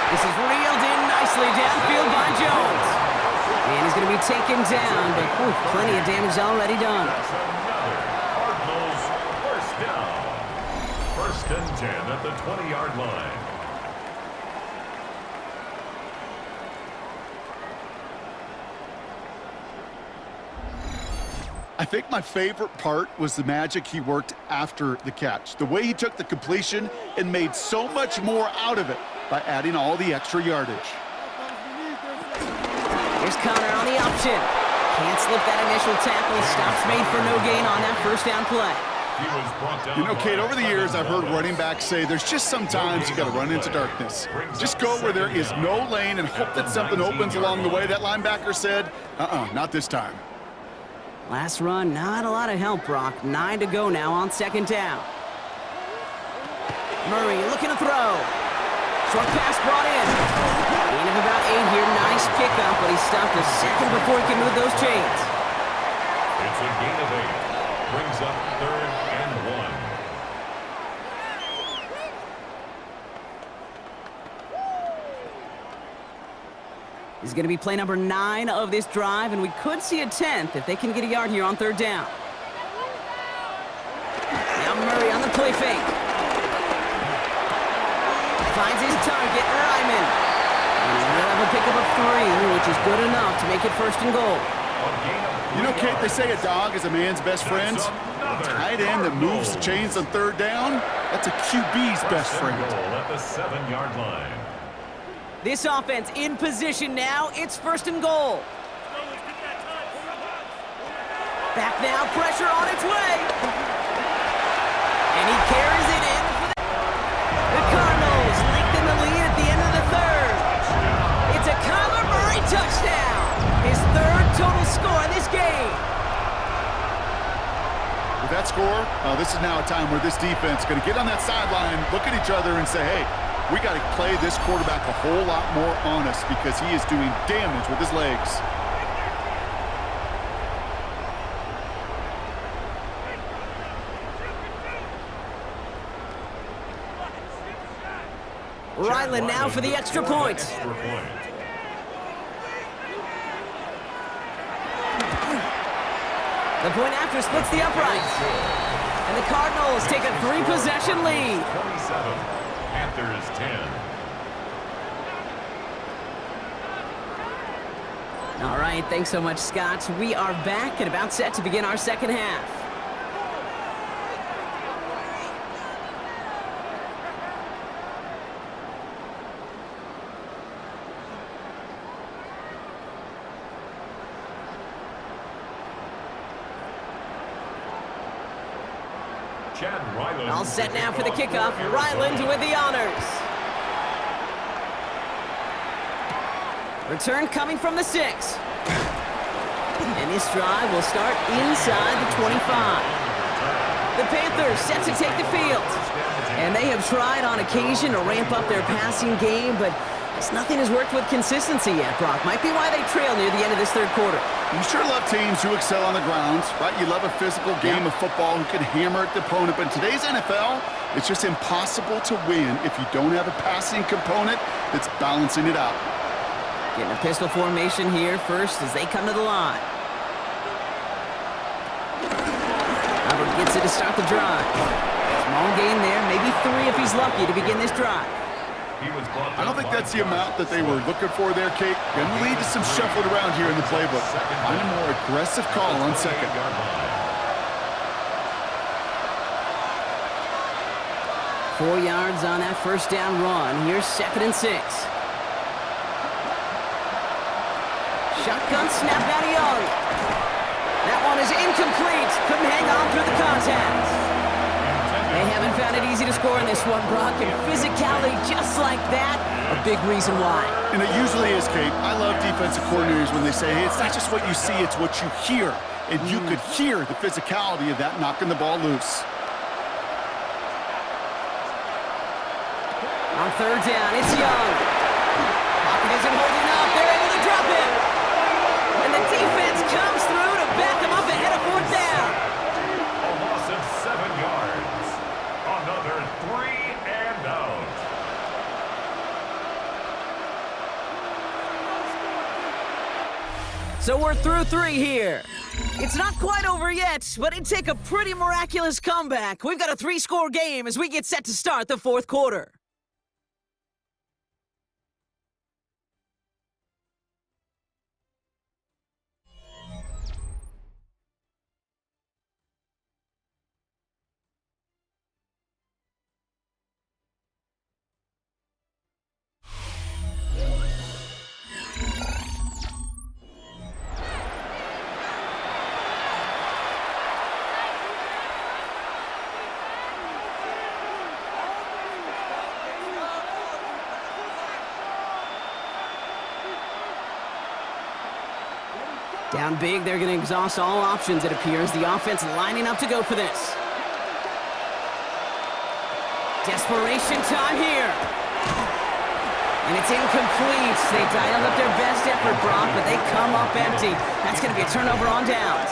This is reeled in nicely downfield by Jones. And he's going to be taken down, but plenty of damage already done. That's another Cardinals first down. First and 10 at the 20-yard line. I think my favorite part was the magic he worked after the catch. The way he took the completion and made so much more out of it by adding all the extra yardage. Here's Connor on the option. Can't slip that initial tackle. Stops made for no gain on that first down play. He was brought down. You know, Kate, over the years, I've heard running backs say there's just sometimes you got to run into darkness. Just go where there is no lane and hope that something opens along the way. That linebacker said, not this time. Last run, not a lot of help, Brock. 9 to go now on second down. Murray looking to throw. Short pass brought in. Gain of about 8 here. Nice pickup, but he stopped a second before he could move those chains. It's a gain of 8. Brings up 3rd and 1. Is going to be play number 9 of this drive, and we could see a 10th if they can get a yard here on third down. Now Murray on the play fake. Finds his target, Ryman. And he'll have a pickup of 3, which is good enough to make it first and goal. You know, Kate, they say a dog is a man's best friend. A tight end that moves the chains on third down, that's a QB's best friend. At the 7-yard line. This offense in position now. It's first and goal. Back now, pressure on its way. And he carries it in. The Cardinals lengthen the lead at the end of the third. It's a Kyler Murray touchdown. His 3rd total score in this game. With that score, this is now a time where this defense is going to get on that sideline, look at each other and say, hey, we got to play this quarterback a whole lot more honest because he is doing damage with his legs. Ryland now for the extra point. The point after splits the uprights. And the Cardinals take a 3-possession lead. 27. Panthers 10. All right, thanks so much, Scott. We are back and about set to begin our second half. All set now for the kickoff. Ryland with the honors. Return coming from the 6. And this drive will start inside the 25. The Panthers set to take the field. And they have tried on occasion to ramp up their passing game, but nothing has worked with consistency yet, Brock. Might be why they trail near the end of this third quarter. You sure love teams who excel on the ground, right? You love a physical game of football who can hammer at the opponent. But in today's NFL, it's just impossible to win if you don't have a passing component that's balancing it out. Getting a pistol formation here first as they come to the line. Hubbard gets it to start the drive. Small gain there, maybe 3 if he's lucky to begin this drive. I don't think that's the amount that they were looking for there, Kate. Going to lead to some shuffling around here in the playbook. Find a more aggressive call on second. 4 yards on that first down run. Here's 2nd and 6. Shotgun snap out of Young. That one is incomplete. Couldn't hang on through the contact. They haven't found it easy to score in this one, Brock, and physicality just like that, a big reason why. And it usually is, Kate. I love defensive coordinators when they say, hey, it's not just what you see, it's what you hear. And you could hear the physicality of that knocking the ball loose. On third down, it's Young. Pocket isn't holding up. They're able to drop it. And the defense comes through to back them up ahead of 4th down. A loss of 7 yards. Another 3 and out. So we're through 3 here. It's not quite over yet, but it'd take a pretty miraculous comeback. We've got a 3-score game as we get set to start the 4th quarter. Down big, they're going to exhaust all options, it appears. The offense lining up to go for this. Desperation time here. And it's incomplete. They dialed up their best effort, Brock, but they come up empty. That's going to be a turnover on downs.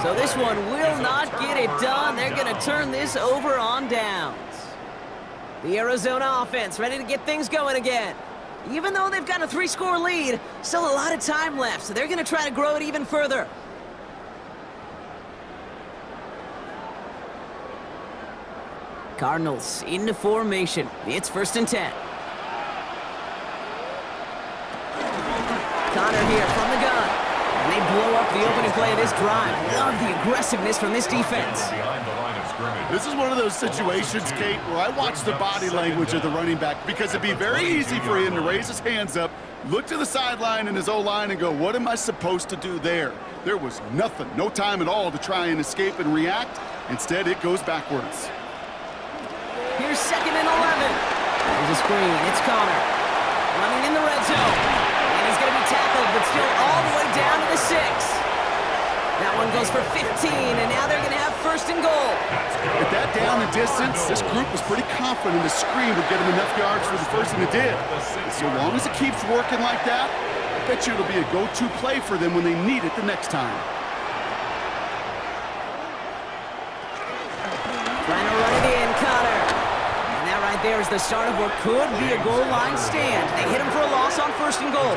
So this one will not get it done. They're going to turn this over on downs. The Arizona offense ready to get things going again. Even though they've got a 3-score lead, still a lot of time left, so they're going to try to grow it even further. Cardinals into formation. It's 1st and 10. Connor here from the gun. And they blow up the opening play of this drive. Love the aggressiveness from this defense. This is one of those situations, Kate, where I watch the body language of the running back because it'd be very easy for him to raise his hands up, look to the sideline in his O-line and go, what am I supposed to do there? There was nothing, no time at all to try and escape and react. Instead, it goes backwards. Here's 2nd and 11. There's a screen. It's Connor. Running in the red zone. And he's going to be tackled, but still all the way down to the 6. That one goes for 15, and now they're going to have 1st and goal. At that down and distance, this group was pretty confident the screen would get them enough yards for the 1st, and it did. And so long as it keeps working like that, I bet you it'll be a go-to play for them when they need it the next time. Trying to run it in, Connor. And that right there is the start of what could be a goal line stand. They hit him for a loss on 1st and goal.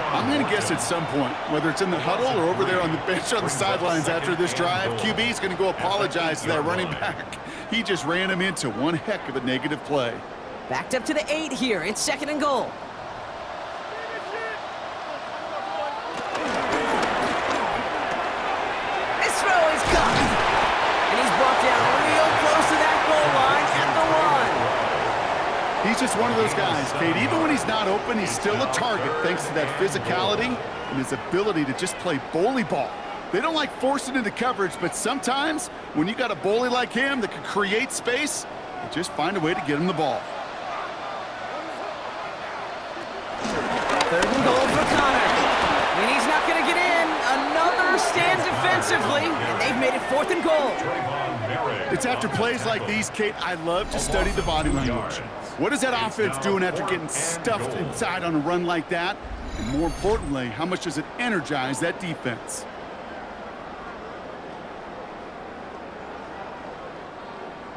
I'm going to guess at some point, whether it's in the huddle or over there on the bench on the sidelines after this drive, QB's going to go apologize to that running back. He just ran him into one heck of a negative play. Backed up to the 8 here. It's 2nd and goal. This throw is caught. And he's brought down real close to that goal line at the 1. He's just one of those guys, Kate. Even when he's not open, he's still a target thanks to that physicality and his ability to just play bully ball. They don't like forcing into coverage, but sometimes when you got a bully like him that can create space, you just find a way to get him the ball. 3rd and goal for Connor. And he's not going to get in. Another stand defensively, and they've made it 4th and goal. It's after plays like these, Kate, I love to study the body language. What is that offense doing after getting stuffed inside on a run like that? And more importantly, how much does it energize that defense?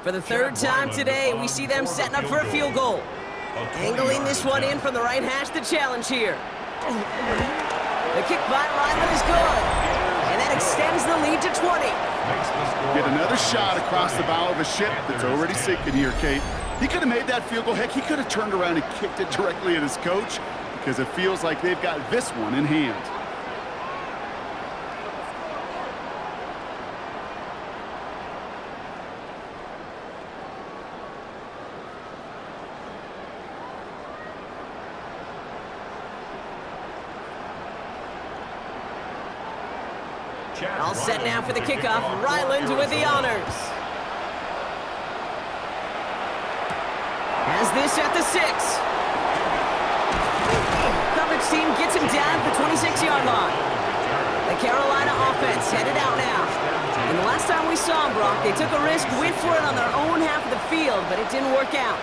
For the 3rd time today, we see them setting up for a field goal. Angling this one in from the right hash, the challenge here. The kick by Ryman is good. And that extends the lead to 20. Get another shot across the bow of a ship that's already sinking here, Kate. He could have made that field goal. Heck, he could have turned around and kicked it directly at his coach because it feels like they've got this one in hand. All set now for the kickoff. Ryland with the honors. Has this at the 6. Coverage team gets him down at the 26-yard line. The Carolina offense headed out now. And the last time we saw them, Brock, they took a risk, went for it on their own half of the field, but it didn't work out.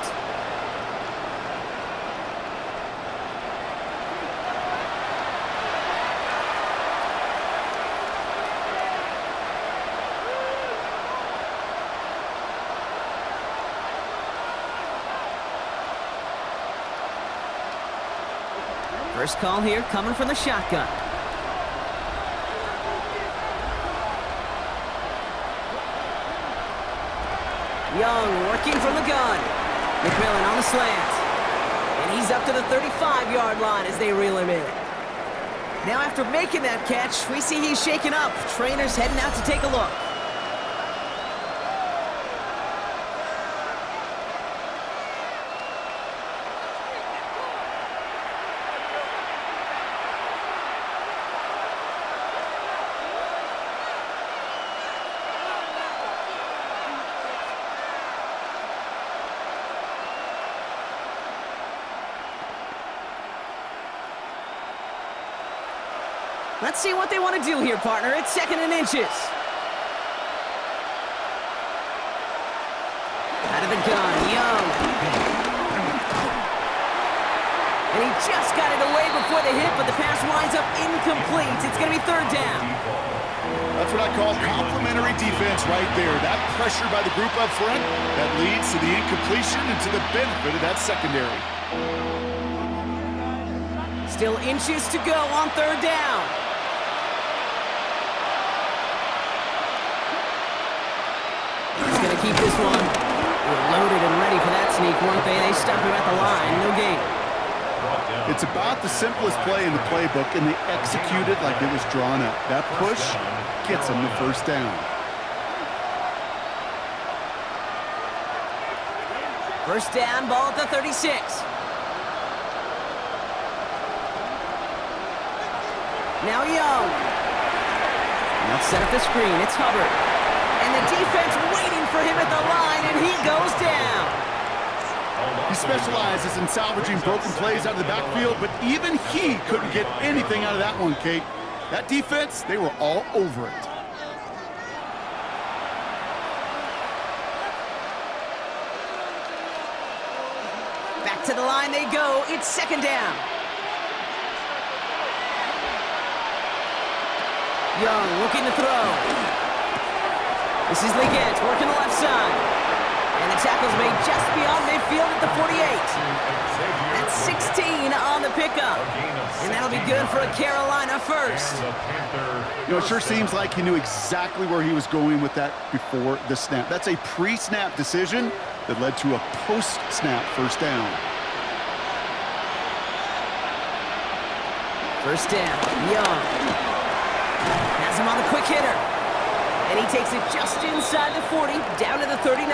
First call here coming from the shotgun. Young working from the gun. McMillan on the slant. And he's up to the 35-yard line as they reel him in. Now after making that catch, we see he's shaken up. Trainers heading out to take a look. Let's see what they want to do here, partner. It's 2nd and inches. Out of the gun, Young. And he just got it away before the hit, but the pass winds up incomplete. It's going to be 3rd down. That's what I call complimentary defense right there. That pressure by the group up front, that leads to the incompletion and to the benefit of that secondary. Still inches to go on 3rd down. He's going to keep this one. They're loaded and ready for that sneak, weren't they? They stop him at the line. No gain. It's about the simplest play in the playbook, and they execute it like it was drawn up. That push gets them the 1st down. 1st down, ball at the 36. Now Young. Let's set up the screen. It's Hubbard. And the defense waiting for him at the line, and he goes down. He specializes in salvaging broken plays out of the backfield, but even he couldn't get anything out of that one, Kate. That defense, they were all over it. Back to the line they go. It's 2nd down. Young looking to throw. This is Leggett working the left side. And the tackle's made just beyond midfield at the 48. That's 16 on the pickup. And that'll be good for a Carolina 1st. You know, it sure seems like he knew exactly where he was going with that before the snap. That's a pre-snap decision that led to a post-snap 1st down. 1st down, Young. Has him on the quick hitter. And he takes it just inside the 40, down to the 39.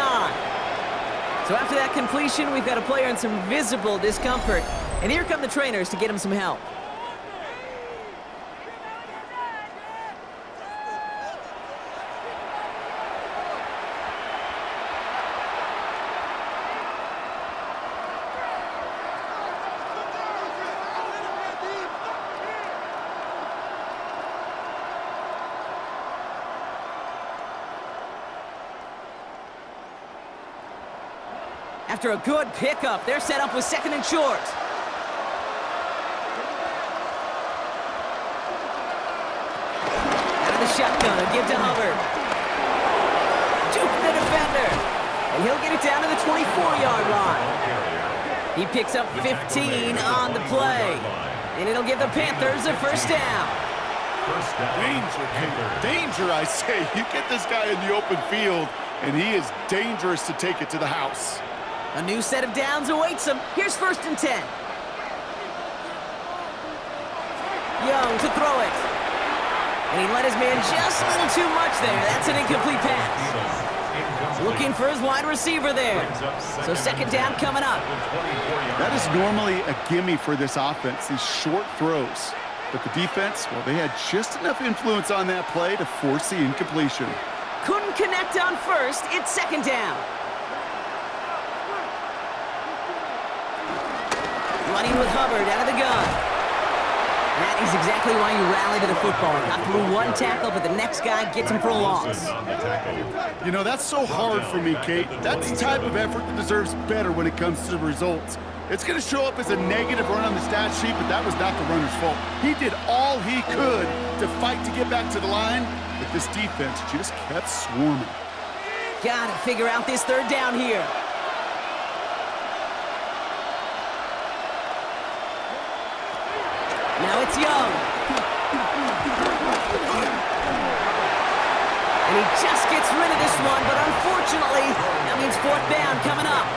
So after that completion, we've got a player in some visible discomfort. And here come the trainers to get him some help. After a good pickup, they're set up with 2nd and short. Out of the shotgun, a give to Hubbard. Juke the defender. And he'll get it down to the 24-yard line. He picks up 15 on the play. And it'll give the Panthers a 1st down. Danger, I say. You get this guy in the open field, and he is dangerous to take it to the house. A new set of downs awaits him. Here's 1st and 10. Young to throw it. And he let his man just a little too much there. That's an incomplete pass. Looking for his wide receiver there. So 2nd down coming up. That is normally a gimme for this offense, these short throws. But the defense, well, they had just enough influence on that play to force the incompletion. Couldn't connect on 1st. It's 2nd down. Running with Hubbard out of the gun. That is exactly why you rally to the football. Got through one tackle, but the next guy gets him for a loss. You know, that's so hard for me, Kate. That's the type of effort that deserves better when it comes to the results. It's going to show up as a negative run on the stat sheet, but that was not the runner's fault. He did all he could to fight to get back to the line, but this defense just kept swarming. Got to figure out this 3rd down here. Now it's Young. And he just gets rid of this one, but unfortunately, that means fourth down coming up.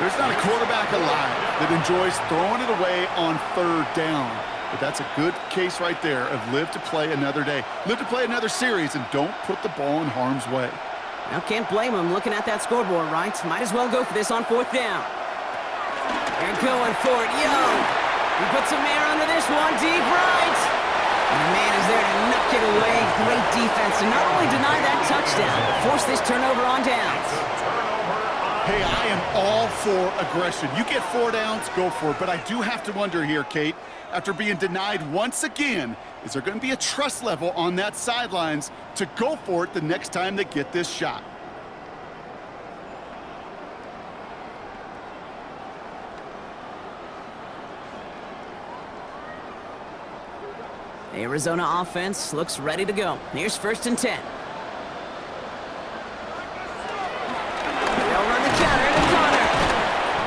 There's not a quarterback alive that enjoys throwing it away on third down. But that's a good case right there of live to play another day. Live to play another series and don't put the ball in harm's way. Now, can't blame him looking at that scoreboard, right? Might as well go for this on fourth down. They're going for it. Young. He puts some air under this one. Deep right. And the man is there to knock it away. Great defense to not only deny that touchdown, but force this turnover on downs. Hey, I am all for aggression. You get 4 downs, go for it. But I do have to wonder here, Kate, after being denied once again, is there going to be a trust level on that sidelines to go for it the next time they get this shot? The Arizona offense looks ready to go. Here's 1st and 10. They'll run the counter to Connor.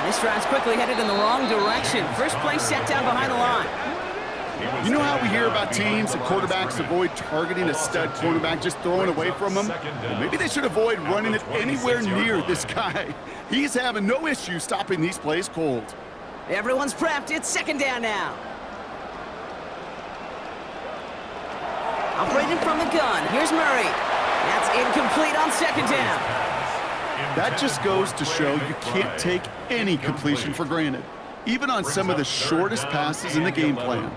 And this drive's quickly headed in the wrong direction. First play set down behind the line. You know how we hear about teams and quarterbacks avoid targeting a stud quarterback, just throwing away from him? Well, maybe they should avoid running it anywhere near this guy. He's having no issue stopping these plays cold. Everyone's prepped. It's 2nd down now. Operating from the gun. Here's Murray. That's incomplete on 2nd down. That just goes to show you can't take any completion for granted, even on some of the shortest passes in the game plan.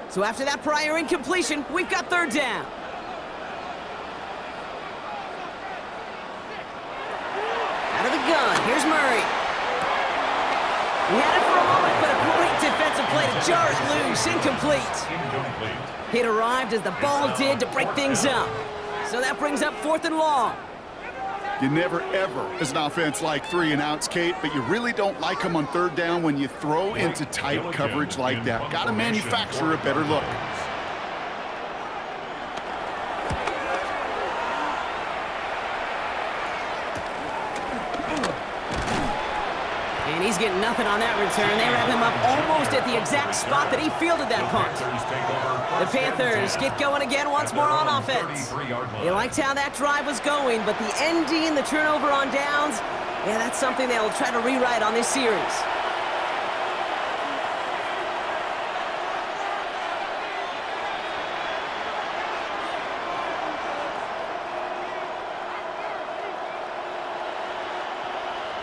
So after that prior incompletion, we've got 3rd down. Out of the gun. Here's Murray. He had it for a moment, but a great defensive play to jar it loose. Incomplete. It arrived as the ball did to break things up. So that brings up 4th and long. You never, ever, as an offense, like 3 and outs, Kate, but you really don't like them on 3rd down when you throw into tight coverage like that. Got to manufacture a better look. And he's getting nothing on that return. They wrap him up almost at the exact spot that he fielded that punt. The Panthers get going again once more on offense. They liked how that drive was going, but the ending, the turnover on downs, yeah, that's something they'll try to rewrite on this series.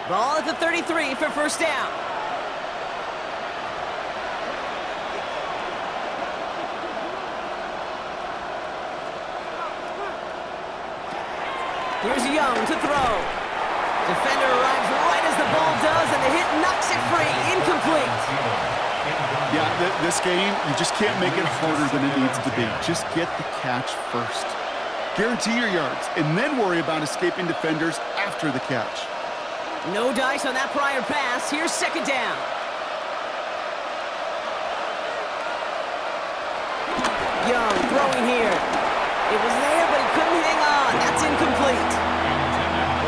Ball at the 33 for 1st down. Here's Young to throw. Defender arrives right as the ball does, and the hit knocks it free. Incomplete. Yeah, this game, you just can't make it harder than it needs to be. Just get the catch first. Guarantee your yards, and then worry about escaping defenders after the catch. No dice on that prior pass. Here's 2nd down. Young throwing here. It was there, but he couldn't hang on. That's incomplete.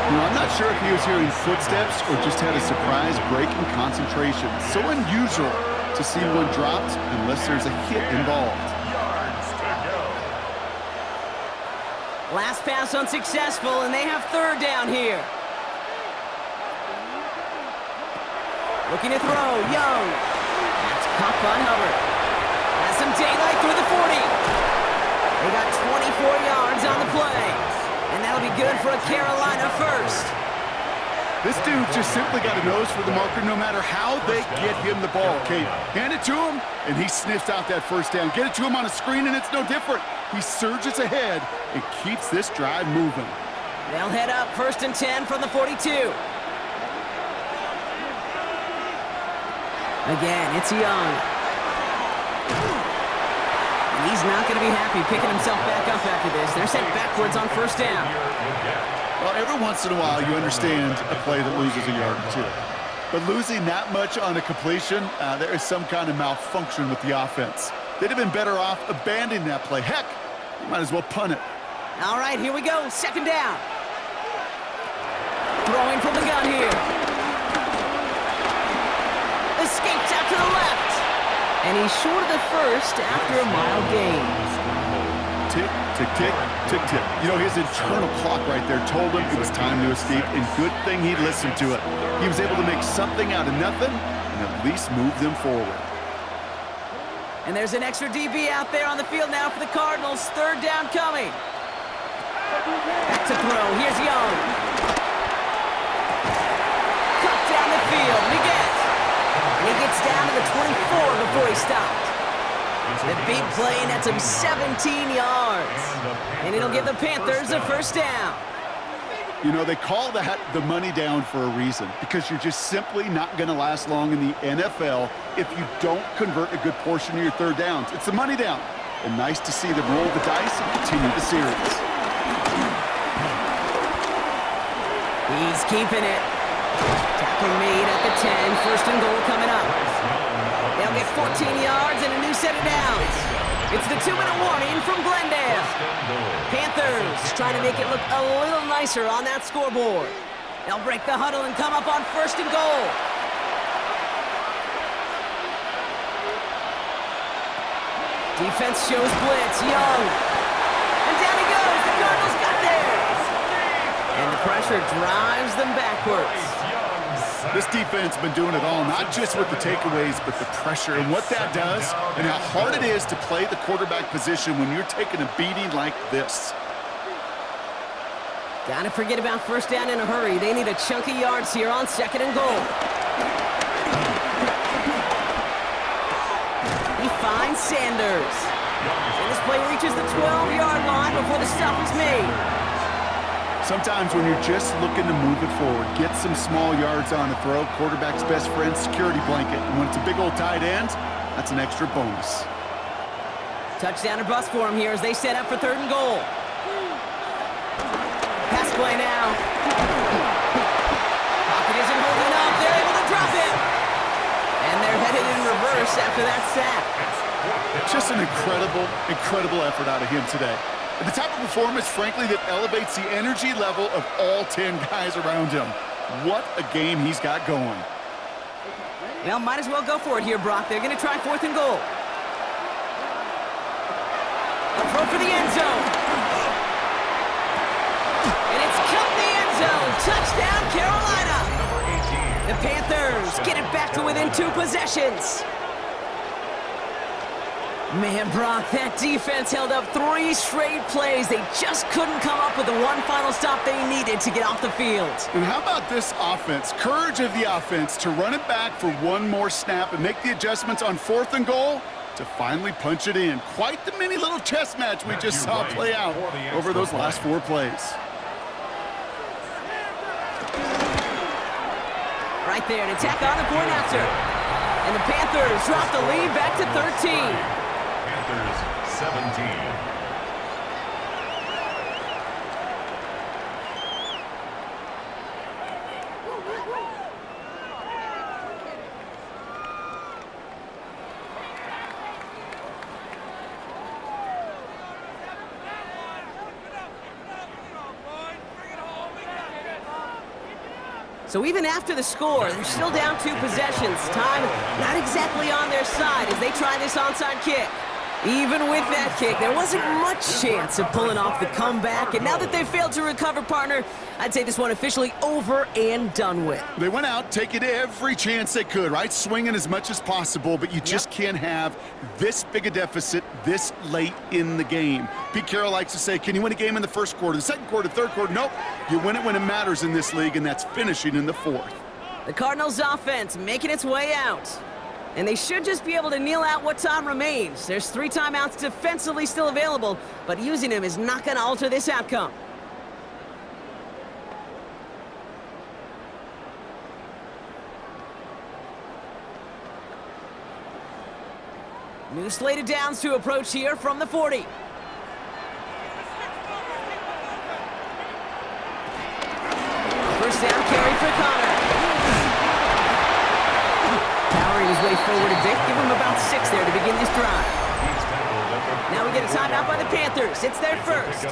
You know, I'm not sure if he was hearing footsteps or just had a surprise break in concentration. So unusual to see one dropped unless there's a hit involved. Last pass unsuccessful, and they have 3rd down here. Looking to throw, Young. That's caught by Hubbard. Has some daylight through the 40. They got 24 yards on the play. And that'll be good for a Carolina 1st. This dude just simply got a nose for the marker no matter how they get him the ball. Okay, hand it to him, and he sniffs out that 1st down. Get it to him on a screen, and it's no different. He surges ahead and keeps this drive moving. They'll head up 1st and 10 from the 42. Again, it's Young. And he's not going to be happy picking himself back up after this. They're sent backwards on 1st down. Well, every once in a while, you understand a play that loses a yard or 2. But losing that much on a completion, there is some kind of malfunction with the offense. They'd have been better off abandoning that play. Heck, you might as well punt it. All right, here we go. 2nd down. Throwing from the gun here. escapes out to the left. And he's short of the first after a mile gain. Tick, tick, tick, tick, tick. You know, his internal clock right there told him it was time to escape, and good thing he listened to it. He was able to make something out of nothing and at least move them forward. And there's an extra DB out there on the field now for the Cardinals. Third down coming. Back to throw. Here's Young. Cut down the field. Miguel. And he gets down to the 24 before he stopped. The big play nets him 17 yards. And it'll give the Panthers a first down. You know, they call that the money down for a reason, because you're just simply not going to last long in the NFL if you don't convert a good portion of your third downs. It's the money down. And nice to see them roll the dice and continue the series. He's keeping it. Tackle made at the 10. First and goal coming up. They'll get 14 yards and a new set of downs. It's the 2-minute warning from Glendale. Panthers trying to make it look a little nicer on that scoreboard. They'll break the huddle and come up on first and goal. Defense shows blitz. Young. And down he goes. The Cardinals got there. And the pressure drives them backwards. This defense has been doing it all, not just with the takeaways, but the pressure and what that does and how hard it is to play the quarterback position when you're taking a beating like this. Gotta forget about first down in a hurry. They need a chunk of yards here on second and goal. He finds Sanders. And this play reaches the 12-yard line before the stop is made. Sometimes when you're just looking to move it forward, get some small yards on a throw, quarterback's best friend, security blanket. And when it's a big old tight end, that's an extra bonus. Touchdown or bust for him here as they set up for third and goal. Pass play now. Pocket isn't holding up. They're able to drop it. And they're headed in reverse after that sack. Just an incredible effort out of him today. The type of performance, frankly, that elevates the energy level of all 10 guys around him. What a game he's got going. Well, might as well go for it here, Brock. They're going to try fourth and goal. A throw for the end zone. And it's cut in the end zone. Touchdown, Carolina. The Panthers get it back to within 2 possessions. Man, Brock, that defense held up 3 straight plays. They just couldn't come up with the one final stop they needed to get off the field. And how about this offense? Courage of the offense to run it back for one more snap and make the adjustments on fourth and goal to finally punch it in. Quite the mini little chess match we just saw play out over those last 4 plays. Right there to tack on the point after. And the Panthers drop the lead back to 13. Panthers 17. So even after the score, they're still down 2 possessions. Time not exactly on their side as they try this onside kick. Even with that kick, there wasn't much chance of pulling off the comeback. And now that they've failed to recover, partner, I'd say this one officially over and done with. They went out taking every chance they could, right? Swinging as much as possible, but you just can't have this big a deficit this late in the game. Pete Carroll likes to say, can you win a game in the first quarter, the second quarter, third quarter? Nope. You win it when it matters in this league, and that's finishing in the fourth. The Cardinals offense making its way out. And they should just be able to kneel out what time remains. There's 3 timeouts defensively still available, but using them is not going to alter this outcome. New slated downs to approach here from the 40. First down carry for Connor. Powering his way forward a bit. Give him about 6 there to begin this drive. Now we get a timeout by the Panthers. It's their first.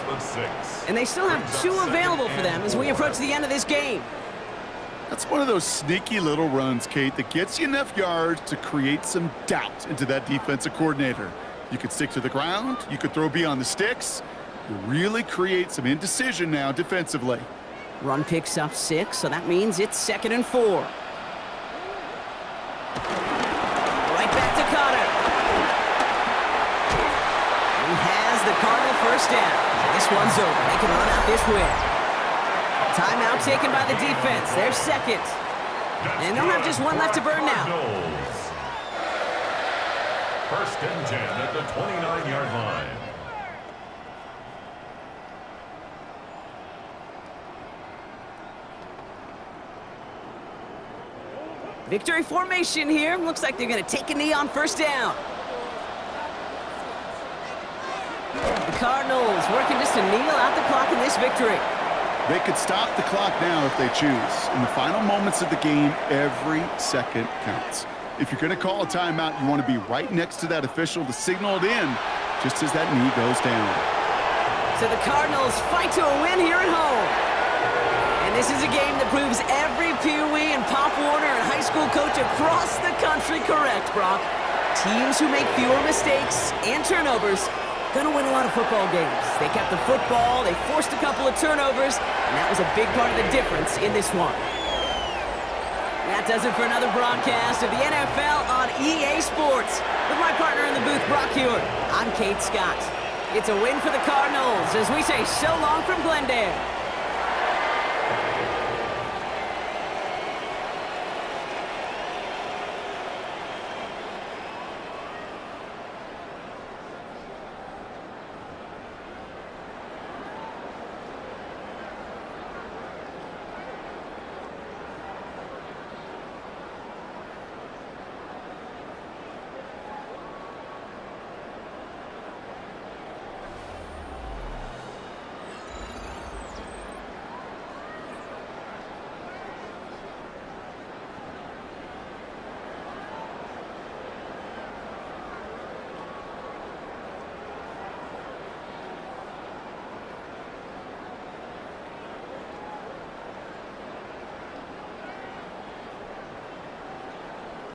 And they still have 2 available for them as we approach the end of this game. That's one of those sneaky little runs, Kate, that gets you enough yards to create some doubt into that defensive coordinator. You could stick to the ground. You could throw beyond the sticks. You really create some indecision now defensively. Run picks up 6, so that means it's 2nd and 4. Right back to Connor. He has the Cardinal first down. This one's over. They can run out this win. Timeout taken by the defense. They're second. And they'll have just one left to burn now. First and 10 at the 29-yard line. Victory formation here. Looks like they're going to take a knee on first down. The Cardinals working just to kneel out the clock in this victory. They could stop the clock now if they choose. In the final moments of the game, every second counts. If you're going to call a timeout, you want to be right next to that official to signal it in just as that knee goes down. So the Cardinals fight to a win here at home. And this is a game that proves every Pee Wee and Pop Warner and high school coach across the country correct, Brock. Teams who make fewer mistakes and turnovers gonna win a lot of football games. They kept the football, they forced a couple of turnovers, and that was a big part of the difference in this one. That does it for another broadcast of the NFL on EA Sports. With my partner in the booth, Brock Hewitt, I'm Kate Scott. It's a win for the Cardinals as we say so long from Glendale.